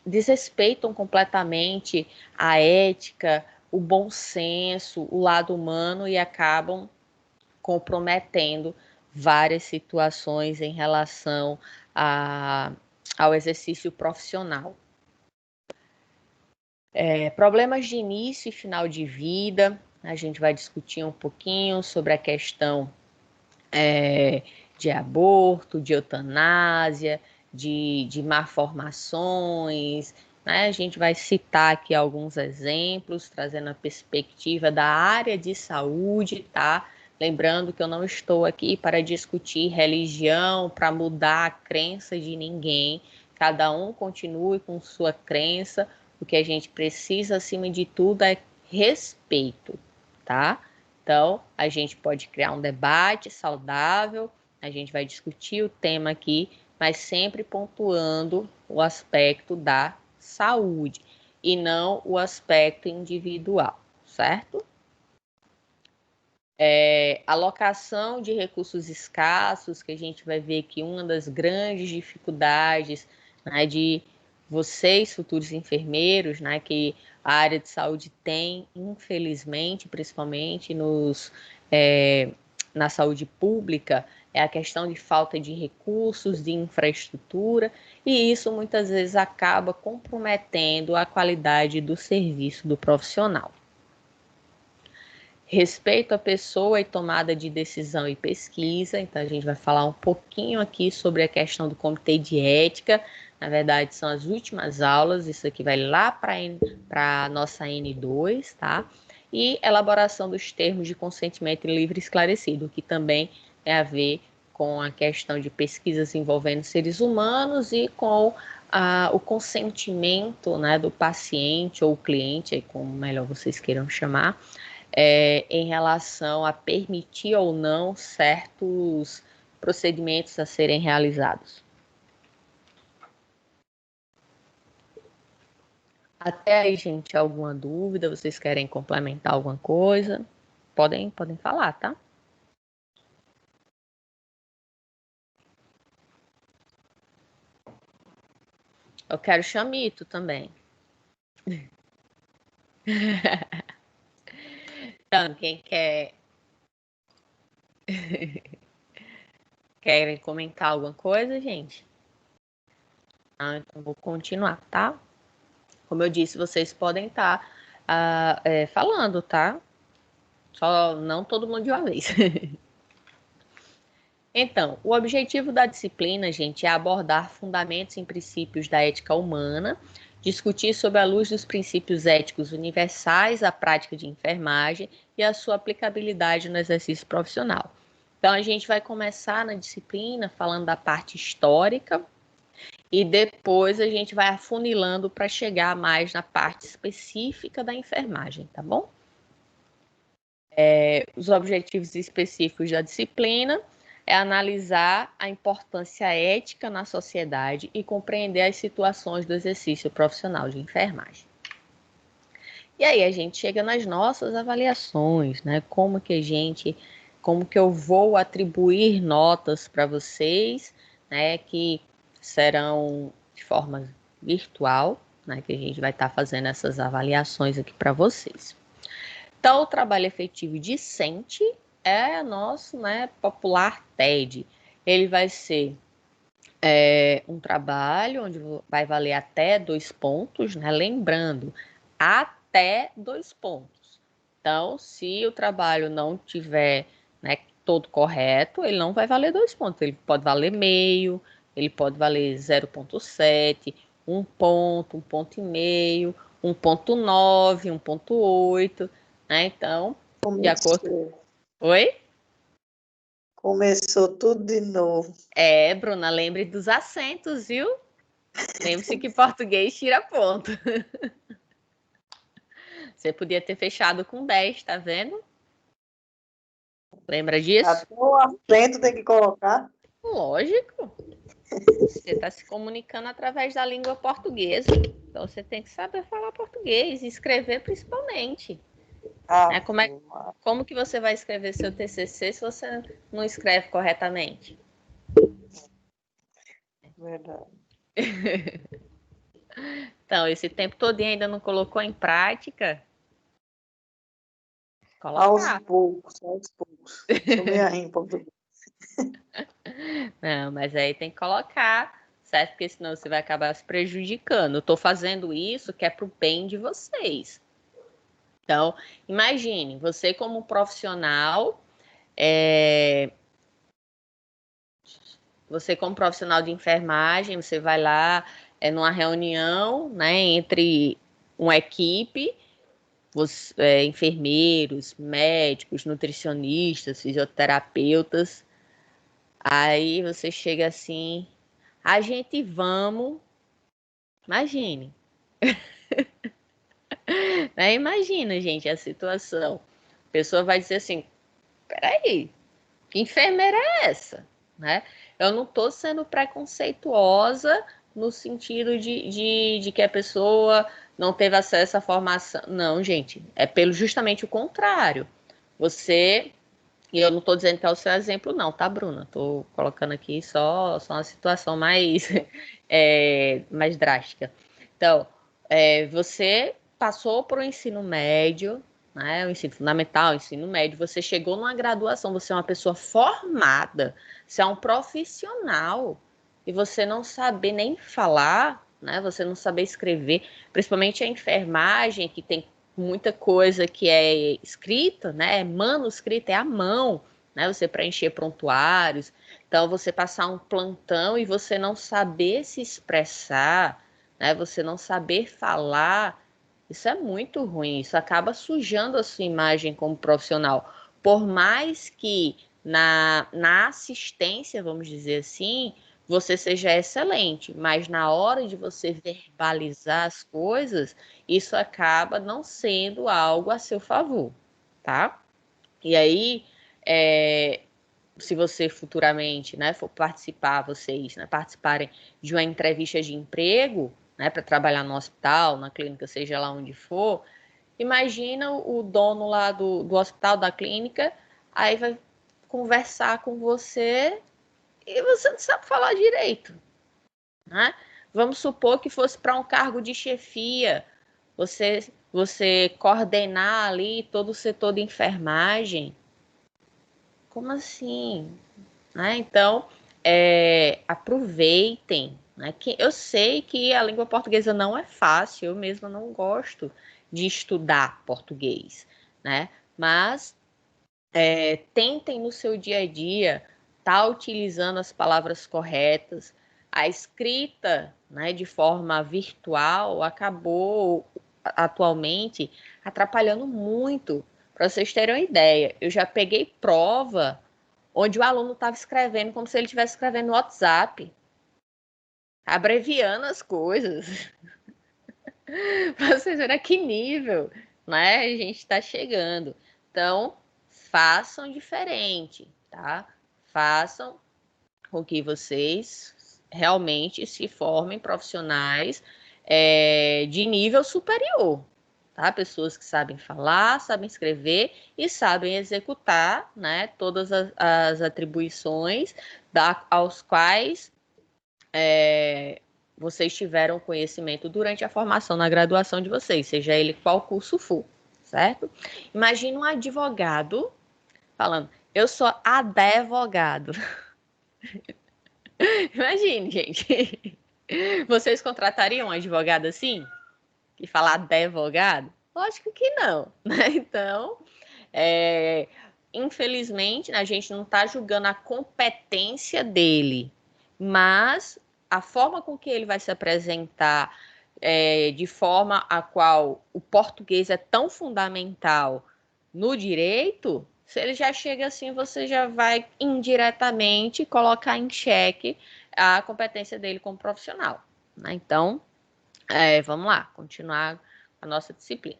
desrespeitam completamente a ética, o bom senso, o lado humano e acabam comprometendo várias situações em relação ao exercício profissional. Problemas de início e final de vida, a gente vai discutir um pouquinho sobre a questão de aborto, de eutanásia, de malformações, né? A gente vai citar aqui alguns exemplos, trazendo a perspectiva da área de saúde, tá? Lembrando que eu não estou aqui para discutir religião, para mudar a crença de ninguém. Cada um continue com sua crença. O que a gente precisa, acima de tudo, é respeito, tá? Então, a gente pode criar um debate saudável, a gente vai discutir o tema aqui, mas sempre pontuando o aspecto da saúde e não o aspecto individual, certo? Alocação de recursos escassos, que a gente vai ver que uma das grandes dificuldades, né, de vocês, futuros enfermeiros, né, que a área de saúde tem, infelizmente, principalmente na saúde pública, é a questão de falta de recursos, de infraestrutura, e isso muitas vezes acaba comprometendo a qualidade do serviço do profissional. Respeito à pessoa e tomada de decisão e pesquisa. Então, a gente vai falar um pouquinho aqui sobre a questão do comitê de ética. Na verdade, são as últimas aulas. Isso aqui vai lá para a nossa N2, tá? E elaboração dos termos de consentimento livre e esclarecido, que também tem a ver com a questão de pesquisas envolvendo seres humanos e com o consentimento, né, do paciente ou cliente, como melhor vocês queiram chamar, em relação a permitir ou não certos procedimentos a serem realizados. Até aí, gente, alguma dúvida? Vocês querem complementar alguma coisa? Podem falar, tá? Eu quero chamito também. Então, quem quer Querem comentar alguma coisa, gente? Então vou continuar, tá? Como eu disse, vocês podem estar falando, tá? Só não todo mundo de uma vez. Então, o objetivo da disciplina, gente, é abordar fundamentos e princípios da ética humana, discutir sobre a luz dos princípios éticos universais a prática de enfermagem e a sua aplicabilidade no exercício profissional. Então, a gente vai começar na disciplina falando da parte histórica e depois a gente vai afunilando para chegar mais na parte específica da enfermagem, tá bom? Os objetivos específicos da disciplina é analisar a importância ética na sociedade e compreender as situações do exercício profissional de enfermagem. E aí a gente chega nas nossas avaliações, né? Como que eu vou atribuir notas para vocês, né? Que serão de forma virtual, né? Que a gente vai estar fazendo essas avaliações aqui para vocês. Então, o trabalho efetivo discente é nosso, né, popular TED. Ele vai ser um trabalho onde vai valer até 2 pontos, né? Lembrando, até 2 pontos. Então, se o trabalho não tiver, né, todo correto, ele não vai valer 2 pontos. Ele pode valer meio, ele pode valer 0,7, 1 ponto, 1 ponto e meio, 1,9, 1,8, né? Então, de acordo... Oi? Começou tudo de novo. Bruna, lembre dos acentos, viu? Lembre-se que português tira ponto. Você podia ter fechado com 10, tá vendo? Lembra disso? Até o acento tem que colocar. Lógico. Você está se comunicando através da língua portuguesa. Então você tem que saber falar português e escrever principalmente. Como que você vai escrever seu TCC se você não escreve corretamente? Verdade. Então, esse tempo todo ainda não colocou em prática? Aos Colocar. poucos. Sou meio ruim em português. Não, mas aí tem que colocar, certo? Porque senão você vai acabar se prejudicando. Eu tô fazendo isso que é pro bem de vocês. Então, imagine, você como profissional, você como profissional de enfermagem, você vai lá numa reunião, né, entre uma equipe, enfermeiros, médicos, nutricionistas, fisioterapeutas. Aí você chega assim, imagine. Né? Imagina, gente, a situação. A pessoa vai dizer assim, peraí, que enfermeira é essa? Né? Eu não estou sendo preconceituosa no sentido de que a pessoa não teve acesso à formação. Não, gente, é justamente o contrário. E eu não estou dizendo que é o seu exemplo, não, tá, Bruna? Estou colocando aqui só uma situação mais, mais drástica. Então, você passou por um ensino médio, né, o ensino fundamental, o ensino médio, você chegou numa graduação, você é uma pessoa formada, você é um profissional, e você não saber nem falar, né, você não saber escrever, principalmente a enfermagem, que tem muita coisa que é escrita, né, é manuscrita, é à mão, né, você preencher prontuários, então você passar um plantão e você não saber se expressar, né, você não saber falar, isso é muito ruim, isso acaba sujando a sua imagem como profissional. Por mais que na assistência, vamos dizer assim, você seja excelente, mas na hora de você verbalizar as coisas, isso acaba não sendo algo a seu favor, tá? E aí, se você futuramente, né, for participar, vocês, né, participarem de uma entrevista de emprego, né, para trabalhar no hospital, na clínica, seja lá onde for, imagina o dono lá do hospital, da clínica, aí vai conversar com você e você não sabe falar direito, né? Vamos supor que fosse para um cargo de chefia, você coordenar ali todo o setor de enfermagem. como assim? Né? Então, aproveitem. Né? Que eu sei que a língua portuguesa não é fácil, eu mesma não gosto de estudar português, né? Mas tentem no seu dia a dia estar utilizando as palavras corretas. A escrita, né, de forma virtual acabou atualmente atrapalhando muito. Para vocês terem uma ideia, eu já peguei prova onde o aluno estava escrevendo como se ele estivesse escrevendo no WhatsApp, abreviando as coisas. Para vocês verem a que nível, né, a gente está chegando. Então, façam diferente, tá? Façam com que vocês realmente se formem profissionais de nível superior, tá? Pessoas que sabem falar, sabem escrever e sabem executar, né, todas as atribuições aos quais vocês tiveram conhecimento durante a formação na graduação de vocês, seja ele qual curso for, certo? Imagina um advogado falando, eu sou advogado. Imagine, gente. Vocês contratariam um advogado assim? Que fala advogado? Lógico que não, né? Então, infelizmente, a gente não está julgando a competência dele, mas a forma com que ele vai se apresentar, de forma a qual o português é tão fundamental no direito, se ele já chega assim, você já vai indiretamente colocar em xeque a competência dele como profissional, né? Então, vamos lá, continuar a nossa disciplina.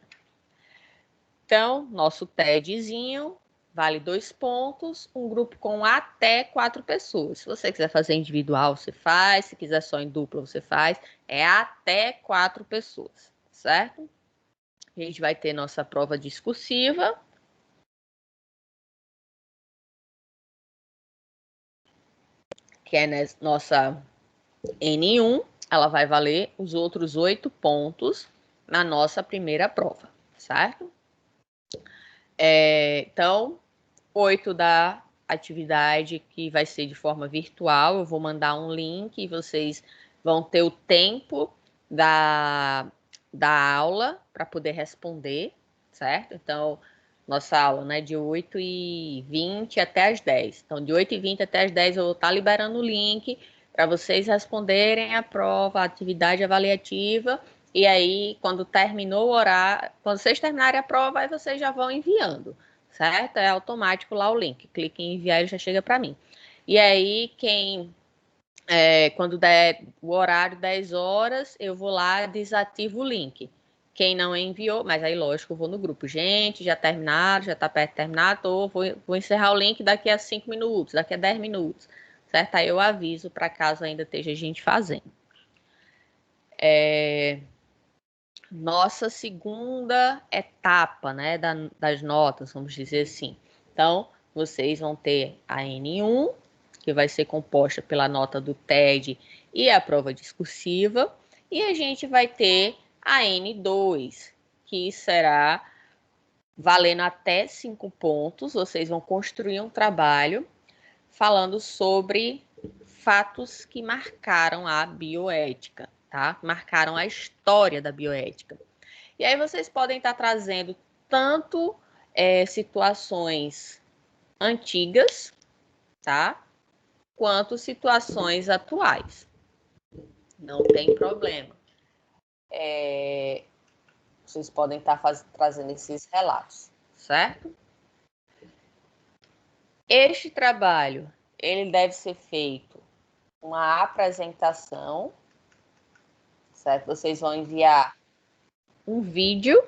Então, nosso TEDzinho vale 2 pontos, um grupo com até 4 pessoas. Se você quiser fazer individual, você faz. Se quiser só em dupla, você faz. É até 4 pessoas, certo? A gente vai ter nossa prova discursiva. Que é nossa N1. Ela vai valer os outros 8 pontos na nossa primeira prova, certo? Então, 8 da atividade que vai ser de forma virtual. Eu vou mandar um link e vocês vão ter o tempo da aula para poder responder, certo? Então, nossa aula, né, de 8h20 até as 10. Então, de 8h20 até as 10 eu vou estar liberando o link para vocês responderem a prova, a atividade avaliativa. E aí, quando terminou o horário, quando vocês terminarem a prova, aí vocês já vão enviando, certo? É automático lá o link. Clique em enviar, ele já chega para mim. E aí, quando der o horário 10 horas, eu vou lá e desativo o link. Quem não enviou, mas aí, lógico, eu vou no grupo. Gente, já terminaram, já está perto de terminar, vou encerrar o link daqui a 5 minutos, daqui a 10 minutos, certo? Aí eu aviso para caso ainda esteja gente fazendo. Nossa segunda etapa, né, das notas, vamos dizer assim. Então, vocês vão ter a N1, que vai ser composta pela nota do TED e a prova discursiva, e a gente vai ter a N2, que será valendo até 5 pontos. Vocês vão construir um trabalho falando sobre fatos que marcaram a bioética, tá? Marcaram a história da bioética. E aí vocês podem estar trazendo tanto situações antigas, tá? Quanto situações atuais. Não tem problema. Vocês podem estar trazendo esses relatos, certo? Este trabalho, ele deve ser feito uma apresentação, certo? Vocês vão enviar um vídeo,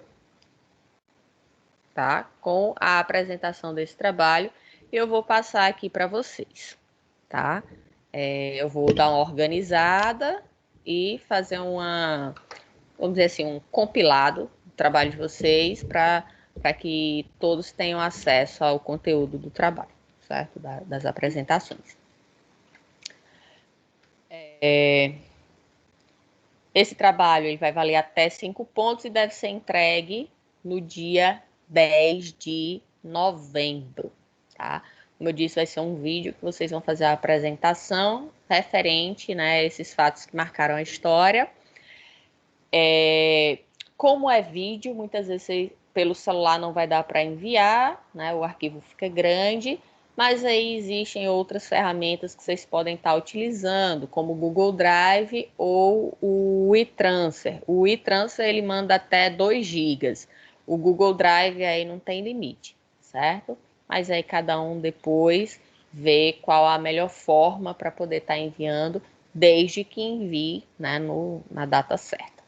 tá? Com a apresentação desse trabalho. Eu vou passar aqui para vocês, tá? Eu vou dar uma organizada e fazer vamos dizer assim, um compilado do trabalho de vocês para que todos tenham acesso ao conteúdo do trabalho, certo? Das apresentações. Esse trabalho ele vai valer até 5 pontos e deve ser entregue no dia 10 de novembro, tá? Como eu disse, vai ser um vídeo que vocês vão fazer a apresentação referente, né, a esses fatos que marcaram a história. Como é vídeo, muitas vezes pelo celular não vai dar para enviar, né, o arquivo fica grande, mas aí existem outras ferramentas que vocês podem estar utilizando, como o Google Drive ou o WeTransfer. O WeTransfer ele manda até 2 GB. O Google Drive aí não tem limite, certo? Mas aí cada um depois vê qual a melhor forma para poder estar enviando, desde que envie, né, na data certa.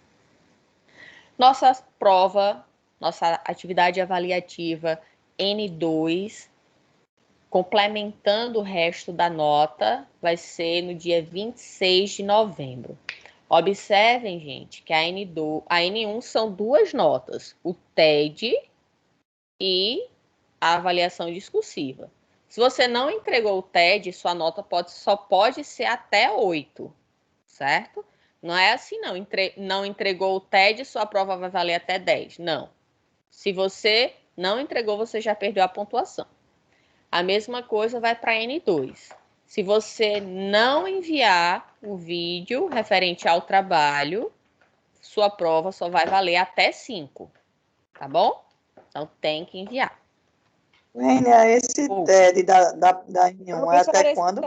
Nossa prova, nossa atividade avaliativa N2, complementando o resto da nota, vai ser no dia 26 de novembro. Observem, gente, que a N1 são 2 notas, o TED e a avaliação discursiva. Se você não entregou o TED, sua nota só pode ser até 8, certo? Não é assim, não. Não entregou o TED, sua prova vai valer até 10. Não. Se você não entregou, você já perdeu a pontuação. A mesma coisa vai para N2. Se você não enviar o vídeo referente ao trabalho, sua prova só vai valer até 5, tá bom? Então tem que enviar. Vênia, esse TED da N1 é até quando?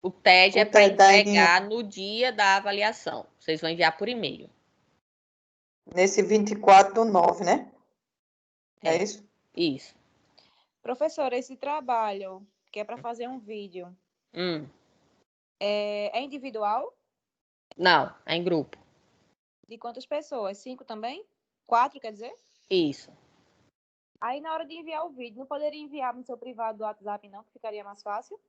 O TED é O para TED da entregar N1. no dia da avaliação. Vocês vão enviar por e-mail. Nesse 24/9, né? É isso? Isso. Professora, esse trabalho, que é para fazer um vídeo, é individual? Não, é em grupo. De quantas pessoas? 5 também? 4, quer dizer? Isso. Aí, na hora de enviar o vídeo, não poderia enviar no seu privado do WhatsApp, não? Que ficaria mais fácil?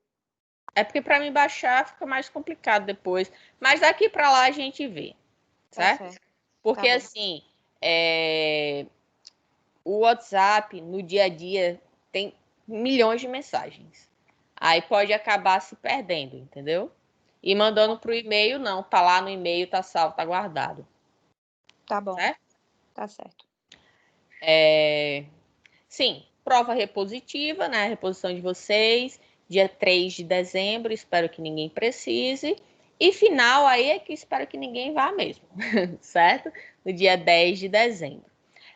É porque para mim baixar fica mais complicado depois. Mas daqui para lá a gente vê, certo? Tá certo. Porque Tá bom. assim, o WhatsApp no dia a dia tem milhões de mensagens. Aí pode acabar se perdendo, entendeu? E mandando pro e-mail, não. Tá lá no e-mail, tá salvo, tá guardado. Tá bom. Certo? Tá certo. Sim, prova repositiva, né? Reposição de vocês, dia 3 de dezembro, espero que ninguém precise. E final aí é que espero que ninguém vá mesmo, certo? No dia 10 de dezembro.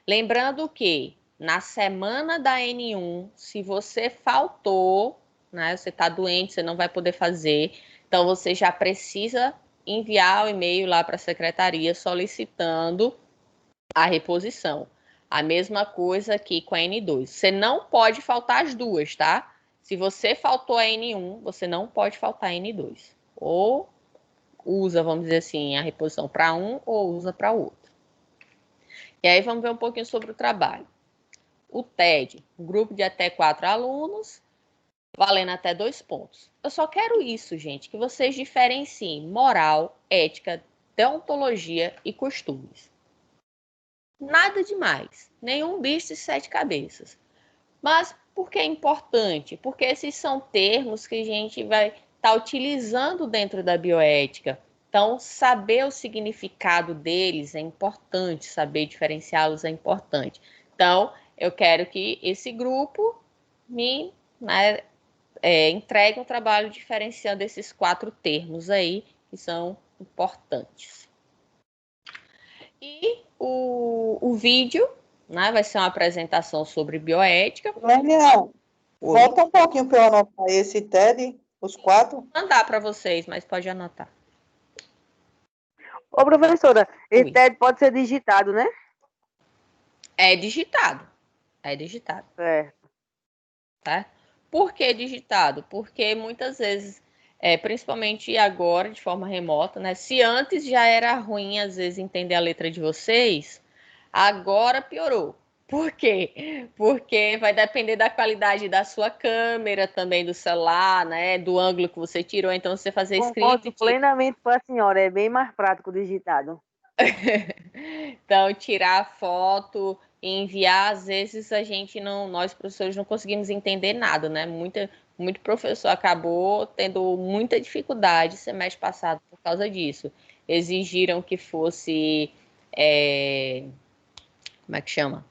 Lembrando que na semana da N1, se você faltou, né? Você está doente, você não vai poder fazer, então você já precisa enviar o e-mail lá para a secretaria solicitando a reposição. A mesma coisa aqui com a N2. Você não pode faltar as duas, tá? Se você faltou a N1, você não pode faltar a N2. Ou usa, vamos dizer assim, a reposição para um ou usa para o outro. E aí vamos ver um pouquinho sobre o trabalho. O TED, um grupo de até 4 alunos, valendo até 2 pontos. Eu só quero isso, gente, que vocês diferenciem moral, ética, deontologia e costumes. Nada demais, nenhum bicho de 7 cabeças. Mas por que é importante? Porque esses são termos que a gente vai estar utilizando dentro da bioética. Então, saber o significado deles é importante, saber diferenciá-los é importante. Então, eu quero que esse grupo me entregue um trabalho diferenciando esses 4 termos aí, que são importantes. E o vídeo, né, vai ser uma apresentação sobre bioética. Vênia, volta um pouquinho para eu anotar esse TED, os 4. Vou mandar para vocês, mas pode anotar. Ô, professora, esse TED pode ser digitado, né? É digitado. É digitado. Certo. Tá? Por que digitado? Porque muitas vezes, principalmente agora, de forma remota, né? Se antes já era ruim, às vezes, entender a letra de vocês, agora piorou. Por quê? Porque vai depender da qualidade da sua câmera, também do celular, né? Do ângulo que você tirou. Então, você fazer Concordo script. plenamente com a senhora, é bem mais prático digitado. Então, tirar foto e enviar, às vezes nós professores não conseguimos entender nada, né? Muito professor acabou tendo muita dificuldade semestre passado por causa disso. Exigiram que fosse, como é que chama?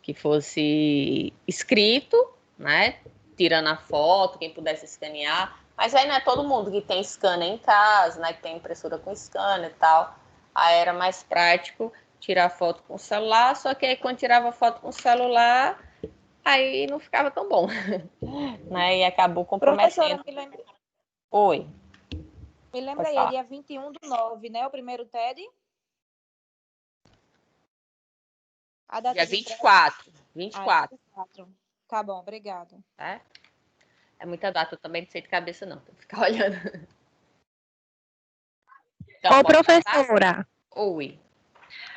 Que fosse escrito, né? tirando a foto, quem pudesse escanear. Mas aí não é todo mundo que tem scanner em casa, né? Que tem impressora com scanner e tal. Aí era mais prático tirar foto com o celular, só que aí quando tirava foto com o celular, aí não ficava tão bom, né? E acabou Professora, comprometendo. Oi, me lembra pode aí, é falar. dia 21/9, né? O primeiro TED? A data Dia de estreia? 24. Ah, 24, 24. Tá bom, obrigada. tá? É muita data, eu também não sei de cabeça não, tem que ficar olhando. Então, Ô, pode passar? professora, Oi,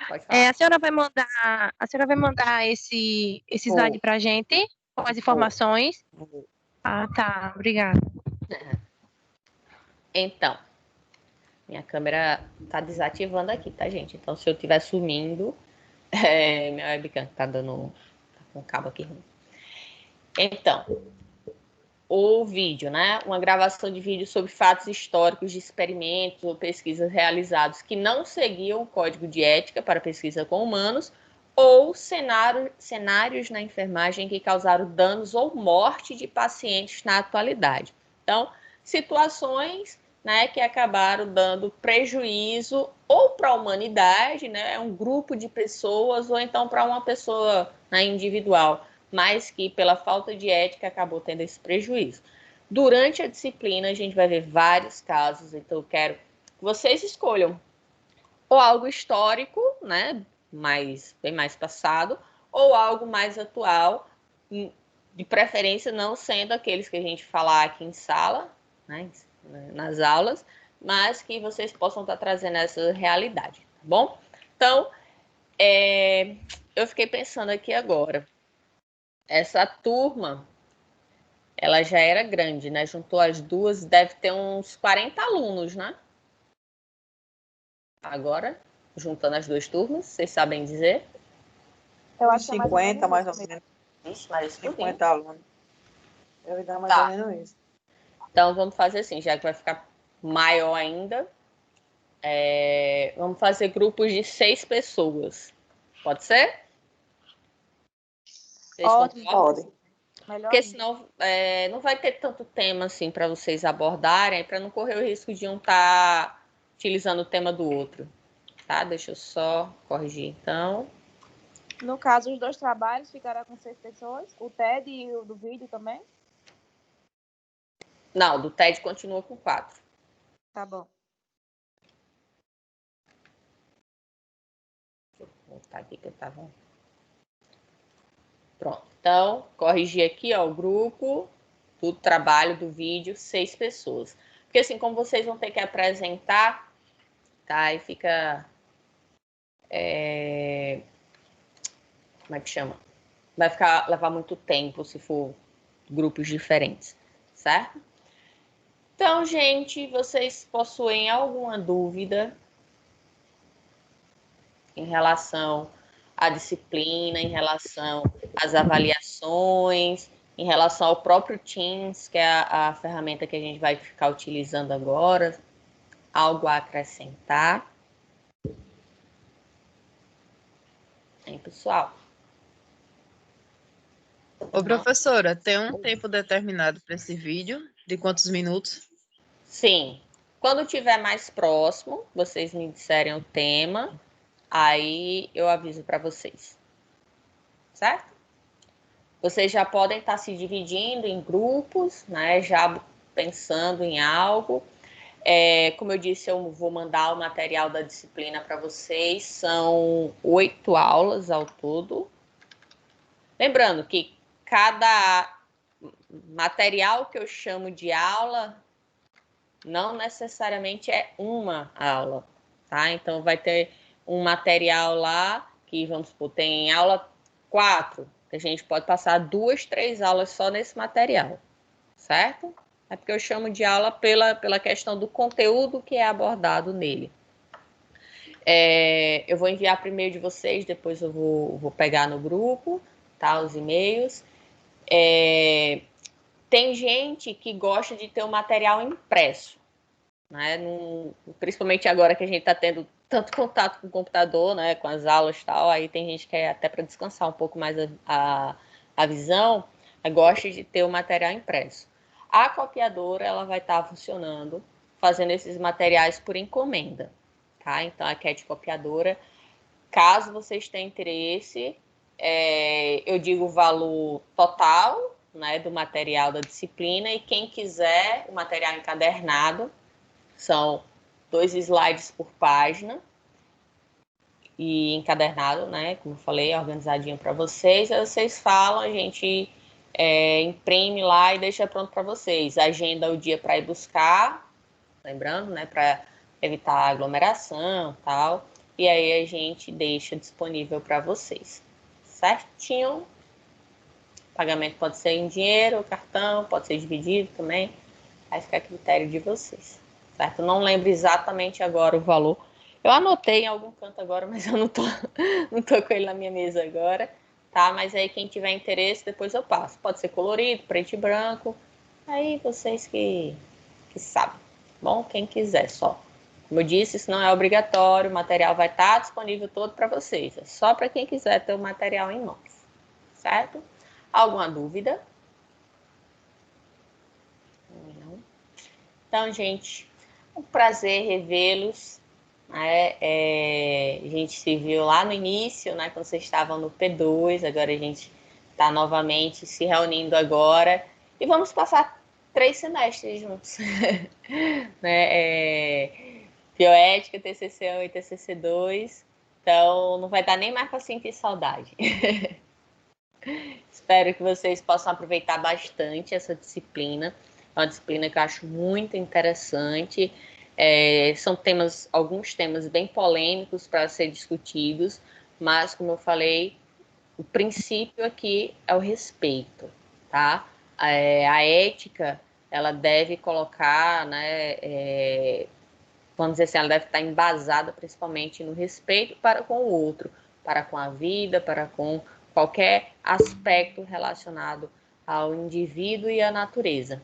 pode falar. a senhora vai mandar esse slide Vou, para a gente com as vou, informações? vou. Ah, tá, obrigada. Então, minha câmera tá desativando aqui, tá, gente? Então, se eu estiver sumindo, minha webcam tá dando... Tá com o cabo aqui. Então, o vídeo, né? Uma gravação de vídeo sobre fatos históricos de experimentos ou pesquisas realizados que não seguiam o código de ética para pesquisa com humanos ou cenários na enfermagem que causaram danos ou morte de pacientes na atualidade. Então, situações, né, que acabaram dando prejuízo ou para a humanidade, né, um grupo de pessoas, ou então para uma pessoa, né, individual, mas que pela falta de ética acabou tendo esse prejuízo. Durante a disciplina, a gente vai ver vários casos, então eu quero que vocês escolham ou algo histórico, né, bem mais passado, ou algo mais atual, de preferência não sendo aqueles que a gente falar aqui em sala, né, nas aulas, mas que vocês possam estar trazendo essa realidade, tá bom? Então, eu fiquei pensando aqui agora, essa turma, ela já era grande, né? Juntou as duas, deve ter uns 40 alunos, né? Agora, juntando as duas turmas, vocês sabem dizer? Eu Uns acho que é mais ou 50, menos mais ou isso mesmo. menos. Vixe, mas isso 50 alunos. Deve dar mais Tá. ou menos isso. Então, vamos fazer assim, já que vai ficar maior ainda. Vamos fazer grupos de 6 pessoas. Pode ser? Vocês Ótimo. concordam? Pode. Melhor Porque ainda. senão não vai ter tanto tema assim para vocês abordarem, para não correr o risco de um estar utilizando o tema do outro. Tá? Deixa eu só corrigir então. No caso, os dois trabalhos ficará com 6 pessoas, o TED e o do vídeo também? Não, do TED continua com 4. Tá bom. Vou voltar aqui que eu tava. Pronto. Então, corrigir aqui, ó, o grupo do trabalho do vídeo, 6 pessoas. Porque assim, como vocês vão ter que apresentar, tá? Aí fica. Como é que chama? Vai levar muito tempo se for grupos diferentes, certo? Então, gente, vocês possuem alguma dúvida em relação à disciplina, em relação às avaliações, em relação ao próprio Teams, que é a ferramenta que a gente vai ficar utilizando agora? Algo a acrescentar? Hein, pessoal? Ô, professora, tem um tempo determinado para esse vídeo? De quantos minutos? Sim. Quando tiver mais próximo, vocês me disserem o tema, aí eu aviso para vocês. Certo? Vocês já podem estar se dividindo em grupos, né? Já pensando em algo. Como eu disse, eu vou mandar o material da disciplina para vocês. São 8 aulas ao todo. Lembrando que cada material que eu chamo de aula não necessariamente é uma aula, tá? Então, vai ter um material lá que, vamos supor, tem aula 4, que a gente pode passar 2, 3 aulas só nesse material, certo? É porque eu chamo de aula pela questão do conteúdo que é abordado nele. Eu vou enviar para o e-mail de vocês, depois eu vou pegar no grupo, tá? Os e-mails. Tem gente que gosta de ter o material impresso, né? Principalmente agora que a gente está tendo tanto contato com o computador, né? Com as aulas e tal, aí tem gente que é até para descansar um pouco mais a visão, gosta de ter o material impresso. A copiadora, ela vai estar funcionando, fazendo esses materiais por encomenda, tá? Então, a Cat Copiadora, caso vocês tenham interesse, eu digo o valor total, né, do material da disciplina, e quem quiser o material encadernado, são 2 slides por página, e encadernado, né, como eu falei, organizadinho para vocês. Aí vocês falam, a gente imprime lá e deixa pronto para vocês. Agenda o dia para ir buscar, lembrando, né, para evitar aglomeração e tal. E aí a gente deixa disponível para vocês. Certinho? O pagamento pode ser em dinheiro, cartão, pode ser dividido também. Aí fica a critério de vocês. Certo? Não lembro exatamente agora o valor. Eu anotei em algum canto agora, mas eu não tô com ele na minha mesa agora. Tá? Mas aí quem tiver interesse, depois eu passo. Pode ser colorido, preto e branco. Aí vocês que sabem. Bom, quem quiser só. Como eu disse, isso não é obrigatório, o material vai estar disponível todo para vocês. É só para quem quiser ter o material em mãos. Certo? Alguma dúvida? Não. Então, gente, um prazer revê-los. Né? A gente se viu lá no início, né, quando vocês estavam no P2, agora a gente está novamente se reunindo agora. E vamos passar 3 semestres juntos. Né? Bioética, TCC1 e TCC2. Então, não vai dar nem mais para sentir saudade. Espero que vocês possam aproveitar bastante essa disciplina. É uma disciplina que eu acho muito interessante. São alguns temas bem polêmicos para ser discutidos, mas, como eu falei, o princípio aqui é o respeito, tá? A ética, ela deve colocar, né, vamos dizer assim, ela deve estar embasada principalmente no respeito para com o outro, para com a vida, para com qualquer aspecto relacionado ao indivíduo e à natureza,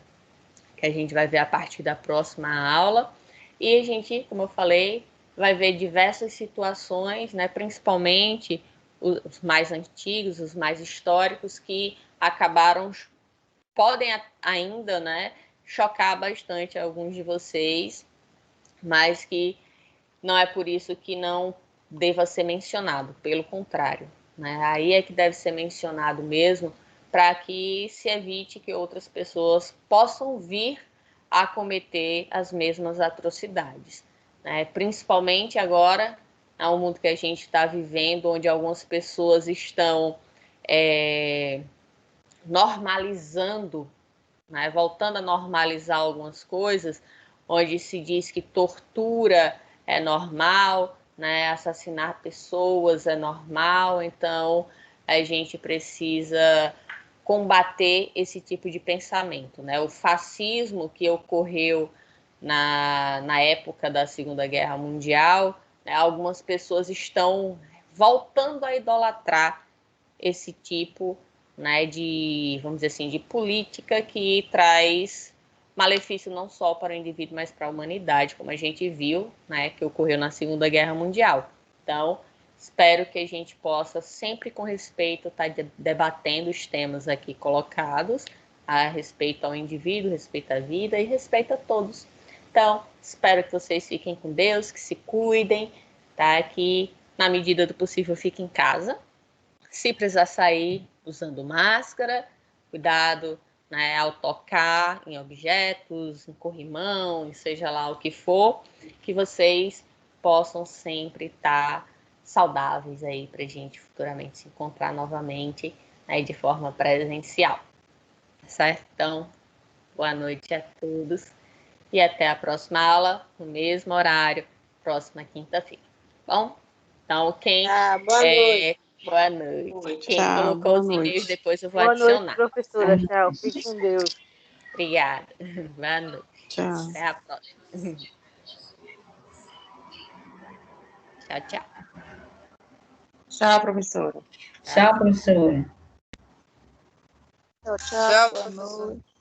que a gente vai ver a partir da próxima aula. E a gente, como eu falei, vai ver diversas situações, né, principalmente os mais antigos, os mais históricos, que podem ainda, né, chocar bastante alguns de vocês, mas que não é por isso que não deva ser mencionado, pelo contrário, né? Aí é que deve ser mencionado mesmo, para que se evite que outras pessoas possam vir a cometer as mesmas atrocidades, né? Principalmente agora, no mundo que a gente está vivendo, onde algumas pessoas estão normalizando, né? Voltando a normalizar algumas coisas, onde se diz que tortura é normal, né? Assassinar pessoas é normal, então a gente precisa combater esse tipo de pensamento, né? O fascismo que ocorreu na época da Segunda Guerra Mundial, né? Algumas pessoas estão voltando a idolatrar esse tipo, né, de, vamos dizer assim, de política que traz malefício não só para o indivíduo, mas para a humanidade, como a gente viu, né, que ocorreu na Segunda Guerra Mundial. Então, espero que a gente possa, sempre com respeito, estar debatendo os temas aqui colocados, a respeito ao indivíduo, respeito à vida e respeito a todos. Então, espero que vocês fiquem com Deus, que se cuidem, tá? Que, na medida do possível, fiquem em casa. Se precisar sair, usando máscara, cuidado, né, ao tocar em objetos, em corrimão, seja lá o que for, que vocês possam sempre estar saudáveis aí para a gente futuramente se encontrar novamente, né, de forma presencial. Certo? Então, boa noite a todos e até a próxima aula, no mesmo horário, próxima quinta-feira. Bom? Então, Boa noite. boa noite. Quem Tchau, colocou boa os e-mails, noite. depois eu vou Boa noite, adicionar. professora. Tchau. Fique com Deus. Obrigada. Boa noite. Tchau. Até a próxima. Tchau, tchau. Tchau, professora. Tchau, professora. Tchau, Tchau, Boa professora. noite.